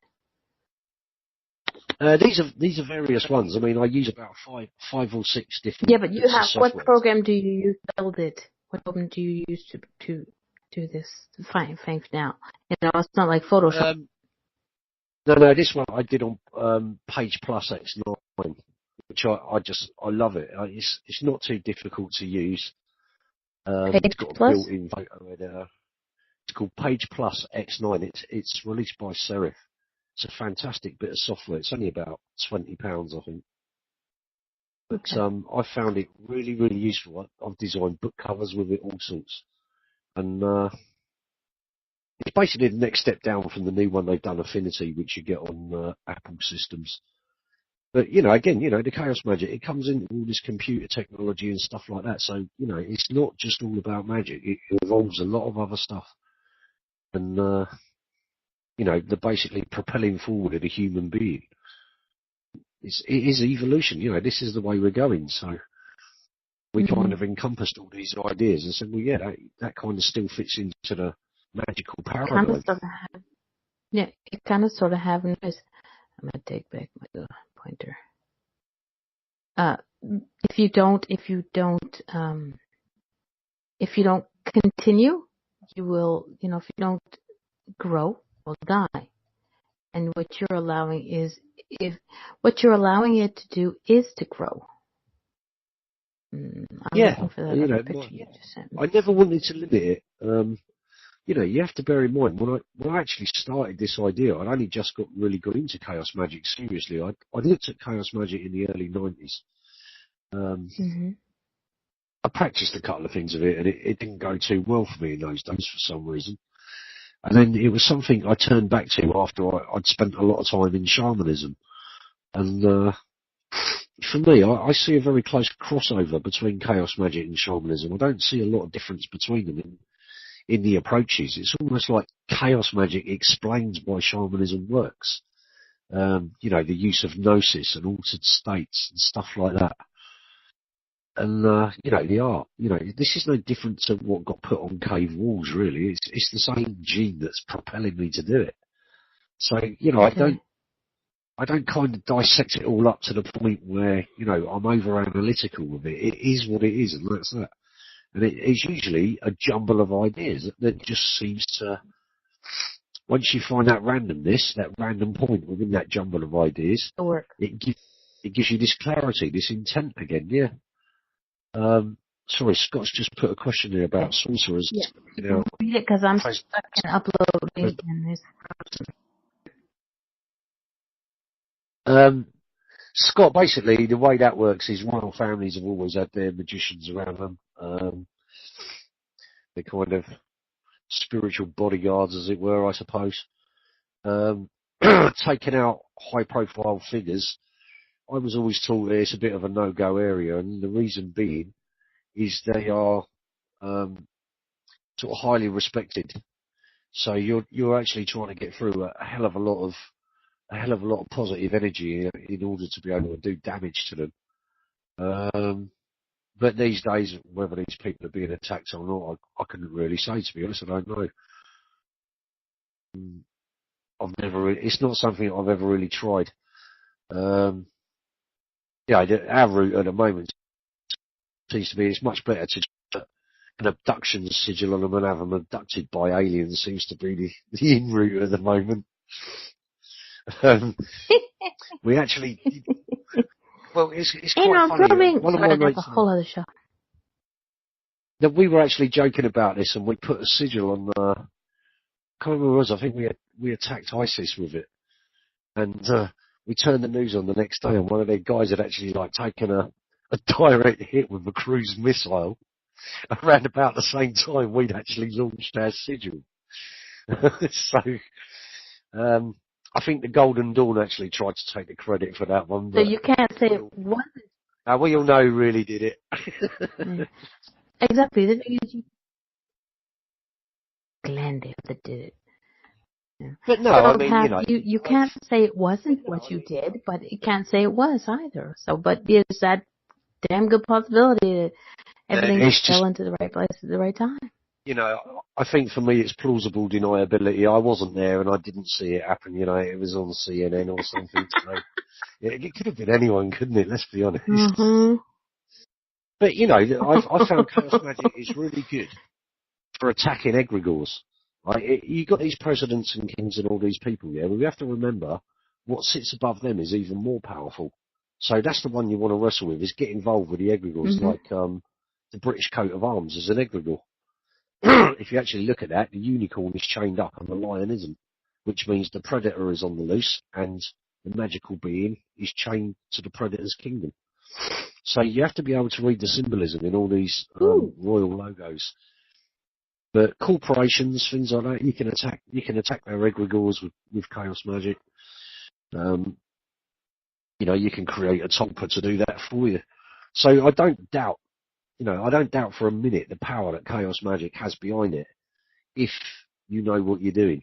These are various ones. I mean, I use about five or six different. Yeah, but you have, what software. program do you use to build it? What program do you use to do this? Fine now. You know, it's not like Photoshop. No, this one I did on Page Plus X9, which I love it. It's not too difficult to use. Page it's got Plus? a built-in photo editor. It's called Page Plus X9. It's released by Serif. It's a fantastic bit of software. It's only about £20, I think. But Okay. I found it really, really useful. I've designed book covers with it, all sorts. And it's basically the next step down from the new one they've done, Affinity, which you get on Apple systems. But, again, the Chaos Magic, it comes into all this computer technology and stuff like that. So, it's not just all about magic. It involves a lot of other stuff. And, they're basically propelling forward a human being. It is evolution. This is the way we're going. So we kind of encompassed all these ideas and said, well, yeah, that kind of still fits into the magical paradigm. It kind of sort of have noise. I'm gonna take back my pointer. If you don't continue, you will, if you don't grow, will die. And what you're allowing it to do is to grow. I'm looking for that other picture you just sent me. I never wanted to limit it. You have to bear in mind, when I actually started this idea, I'd only just really got into Chaos Magic seriously. I looked at Chaos Magic in the early 90s. I practiced a couple of things of it, and it didn't go too well for me in those days for some reason. And then it was something I turned back to after I'd spent a lot of time in shamanism. And for me, I see a very close crossover between Chaos Magic and shamanism. I don't see a lot of difference between them in the approaches. It's almost like Chaos Magic explains why shamanism works. The use of gnosis and altered states and stuff like that. And, the art, this is no different to what got put on cave walls, really. It's the same gene that's propelling me to do it. So, I don't kind of dissect it all up to the point where, I'm over analytical with it. It is what it is, and that's that. And it's usually a jumble of ideas that just seems to, once you find that randomness, that random point within that jumble of ideas, it gives you this clarity, this intent again, yeah. Sorry, Scott's just put a question here about sorcerers. Yeah. Read it because I'm stuck in uploading in this. Scott, basically, the way that works is royal families have always had their magicians around them. They're kind of spiritual bodyguards, as it were, I suppose. Taking out high-profile figures, I was always taught that it's a bit of a no-go area, and the reason being is they are sort of highly respected. So you're actually trying to get through a hell of a lot of positive energy in order to be able to do damage to them. But these days, whether these people are being attacked or not, I couldn't really say, to be honest. I don't know. It's not something I've ever really tried. Our route at the moment seems to be it's much better to an abduction sigil on them and have them abducted by aliens seems to be the in route at the moment. We actually, well, it's quite funny. One of my mates, that's a whole other show. Now, we were actually joking about this, and we put a sigil on. I can't remember what it was. I think we attacked ISIS with it, and we turned the news on the next day, and one of their guys had actually taken a direct hit with a cruise missile around about the same time we'd actually launched our sigil. So, I think the Golden Dawn actually tried to take the credit for that one. So you can't say it wasn't. We all know who really did it. Yeah. Exactly. The thing is, Glen that did it. Yeah. But no, I mean, you can't say it wasn't what you did, but you can't say it was either. So, but there's that damn good possibility that everything fell into the right place at the right time. I think for me it's plausible deniability. I wasn't there and I didn't see it happen. You know, it was on CNN or something. So yeah, it could have been anyone, couldn't it? Let's be honest. Mm-hmm. But you know, I found chaos magic is really good for attacking egregores. Like you got these presidents and kings and all these people. Yeah, but we have to remember what sits above them is even more powerful. So that's the one you want to wrestle with. Is get involved with the egregores, like the British coat of arms is an egregore. If you actually look at that, the unicorn is chained up and the lion isn't, which means the predator is on the loose and the magical being is chained to the predator's kingdom. So you have to be able to read the symbolism in all these royal logos. But corporations, things like that, you can attack their egregores with chaos magic. You know, you can create a tulpa to do that for you. So I don't doubt for a minute the power that chaos magic has behind it, if you know what you're doing.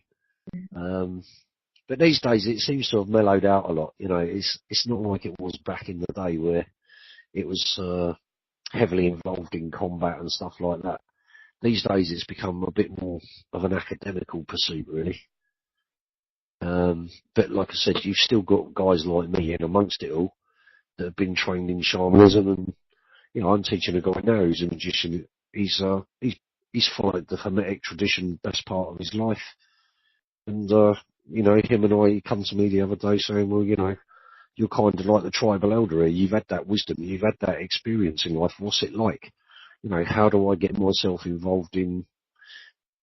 But these days it seems to have mellowed out a lot. You know, it's not like it was back in the day where it was heavily involved in combat and stuff like that. These days it's become a bit more of an academical pursuit, really. But like I said, you've still got guys like me in amongst it all that have been trained in shamanism, and you know, I'm teaching a guy now who's a magician. He's followed the Hermetic tradition best part of his life, and you know, him and I, he come to me the other day saying, well, you know, you're kind of like the tribal elder here. You've had that wisdom, you've had that experience in life. What's it like? You know, how do I get myself involved in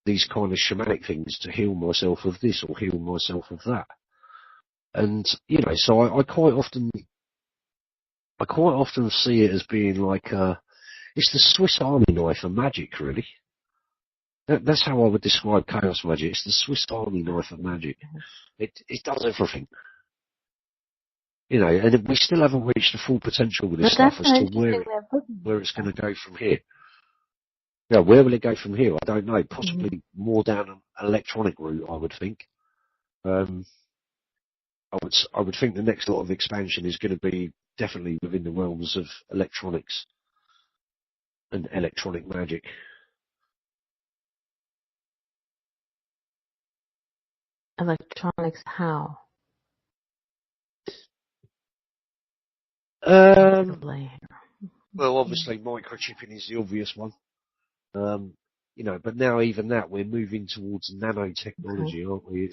these kind of shamanic things to heal myself of this or heal myself of that? And you know, so I quite often see it as being like it's the Swiss Army knife of magic, really. That's how I would describe chaos magic. It's the Swiss Army knife of magic. It does everything. You know, and we still haven't reached the full potential with this stuff as to where it's going to go from here. Yeah, where will it go from here? I don't know. Possibly more down an electronic route, I would think. I would think the next lot of expansion is going to be definitely within the realms of electronics and electronic magic. Electronics, how? Well, obviously microchipping is the obvious one. You know, but now even that, we're moving towards nanotechnology, aren't we?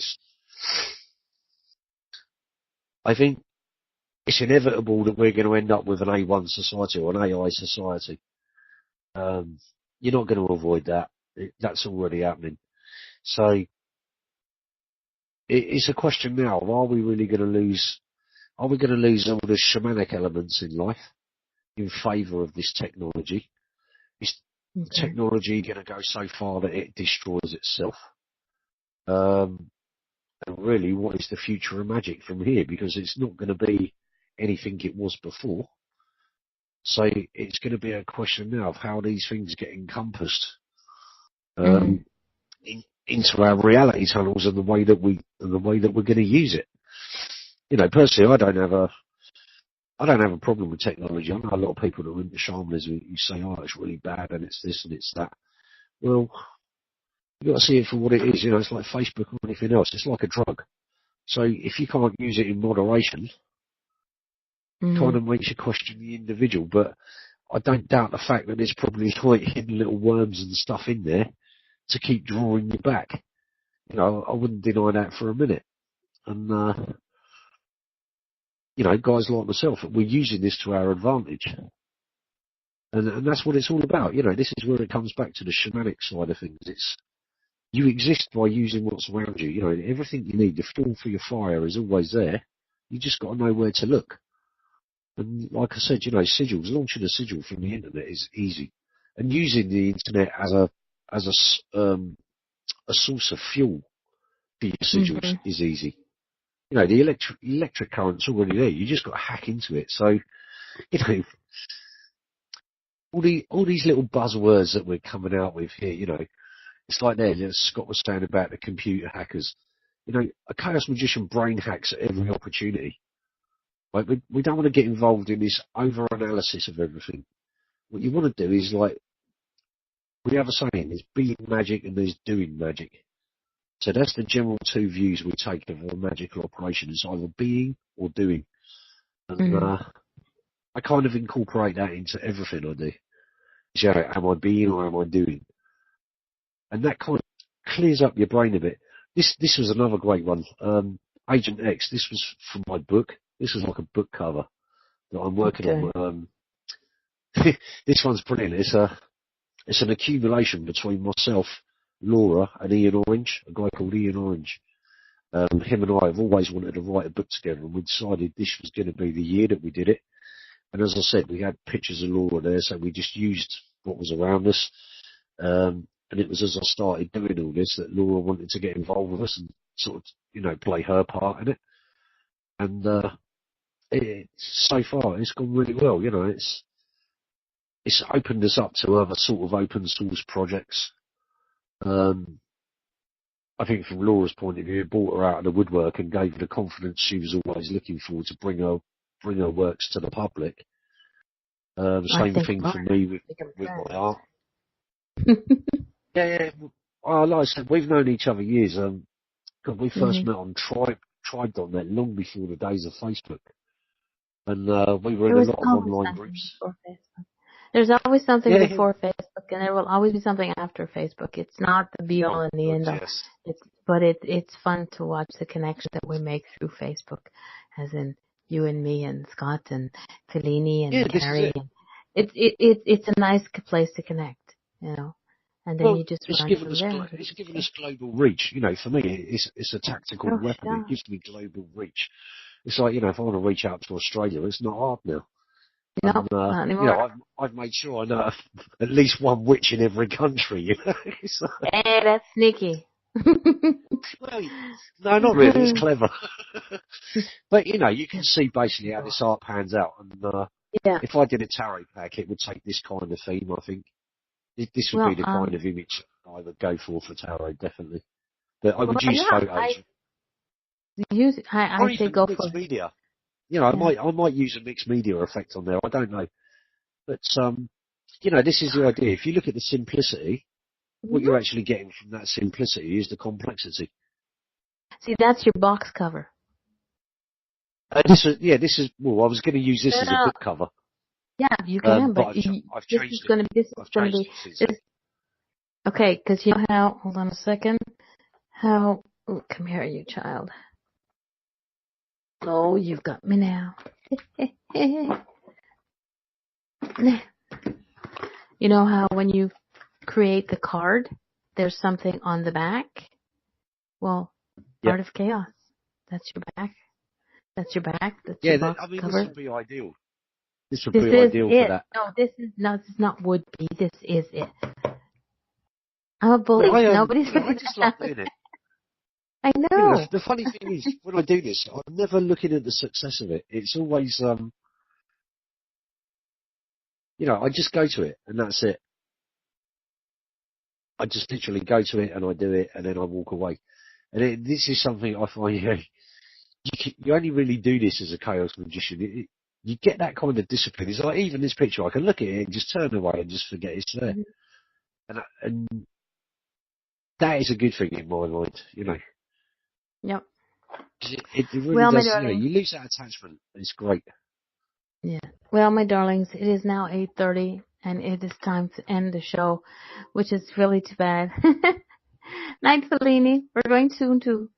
I think it's inevitable that we're going to end up with an A1 society or an AI society. You're not going to avoid that. That's already happening. So it's a question now of, are we going to lose all the shamanic elements in life in favour of this technology? Is technology going to go so far that it destroys itself? And really, what is the future of magic from here? Because it's not going to be anything it was before. So it's going to be a question now of how these things get encompassed into our reality tunnels and the way that we're going to use it. You know, personally, I don't have a problem with technology. I know a lot of people that are into shamanism who say, oh, it's really bad and it's this and it's that. Well, you've got to see it for what it is. You know, it's like Facebook or anything else. It's like a drug. So if you can't use it in moderation, kind of makes you question the individual. But I don't doubt the fact that there's probably like hidden little worms and stuff in there to keep drawing you back. You know, I wouldn't deny that for a minute. And, you know, guys like myself, we're using this to our advantage. And that's what it's all about. You know, this is where it comes back to the shamanic side of things. It's, you exist by using what's around you. You know, everything you need, the fuel for your fire is always there. You just got to know where to look. And like I said, you know, sigils, launching a sigil from the internet is easy. And using the internet as a source of fuel for your sigils is easy. You know, the electric current's already there. You just got to hack into it. So, you know, all these little buzzwords that we're coming out with here, you know, it's like there, Scott was saying about the computer hackers. You know, a chaos magician brain hacks at every opportunity. Like, we don't want to get involved in this over-analysis of everything. What you want to do is, like, we have a saying, there's being magic and there's doing magic. So that's the general two views we take of a magical operation. It's either being or doing. And I kind of incorporate that into everything I do. So, am I being or am I doing? And that kind of clears up your brain a bit. This was another great one. Agent X, this was from my book. This was like a book cover that I'm working on. This one's brilliant. It's an accumulation between myself, Laura, and Ian Orange, a guy called Ian Orange. Him and I have always wanted to write a book together, and we decided this was going to be the year that we did it. And as I said, we had pictures of Laura there, so we just used what was around us. And it was as I started doing all this that Laura wanted to get involved with us and sort of, play her part in it. And so far, it's gone really well. It's opened us up to other sort of open source projects. I think from Laura's point of view, it brought her out of the woodwork and gave her the confidence she was always looking for to bring her works to the public. Same thing for me with my art. Yeah. Well, like I said, we've known each other years. We first met on Tribe.net long before the days of Facebook. And we were in a lot of online groups. There's always something before Facebook, and there will always be something after Facebook. It's not the be all and the end all. Yes. It's fun to watch the connection that we make through Facebook, as in you and me and Scott and Fellini and Carrie. It's a nice place to connect, And then you just run from there. It's given us global reach. For me, it's a tactical weapon. Yeah. It gives me global reach. It's like, if I want to reach out to Australia, it's not hard now. No, not anymore. I've made sure I know at least one witch in every country. So, hey, that's sneaky. Well, no, not really. It's clever. But you can see basically how this art pans out. And if I did a tarot pack, it would take this kind of theme. I think this would be the kind of image I would go for tarot, definitely. But I would use photos. I say go for media. I might use a mixed media effect on there. I don't know. But, this is the idea. If you look at the simplicity, what you're actually getting from that simplicity is the complexity. See, that's your box cover. This is, I was going to use this as a book cover. Yeah, you can, but I've changed this is going to be, okay, because you know how, hold on a second, come here, you child. Oh, you've got me now. You know how when you create the card, there's something on the back? Well, Art of Chaos. That's your back. That's your back. That's your box cover. This would be ideal. This would be ideal for that. No, this is not would be. This is it. I'm a bully. Nobody's I just love doing it. I know. The funny thing is, when I do this, I'm never looking at the success of it. It's always, I just go to it, and that's it. I just literally go to it, and I do it, and then I walk away. And this is something I find, you only really do this as a chaos magician. You get that kind of discipline. It's like, even this picture, I can look at it and just turn away and just forget it's there. Mm-hmm. And that is a good thing in my mind, Yep. It really does. You lose that attachment. It's great. Yeah. Well, my darlings, it is now 8:30, and it is time to end the show, which is really too bad. Night, Fellini. We're going soon too.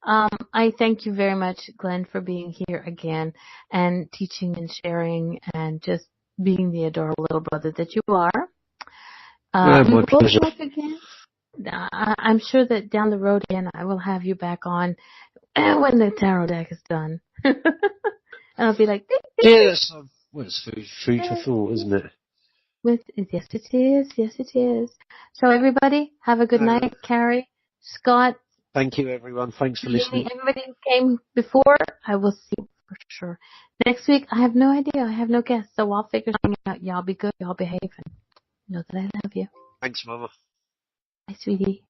I thank you very much, Glen, for being here again and teaching and sharing and just being the adorable little brother that you are. My pleasure. Again. I'm sure that down the road again, I will have you back on when the tarot deck is done. And I'll be like, yes, it's food for thought, isn't it? Yes, it is. Yes, it is. So everybody, have a good night. Carrie, Scott. Thank you, everyone. Thanks for listening. Everybody who came before, I will see you for sure. Next week, I have no idea. I have no guests, so I'll figure something out. Y'all be good. Y'all behave. And know that I love you. Thanks, Mama. Hi, sweetie.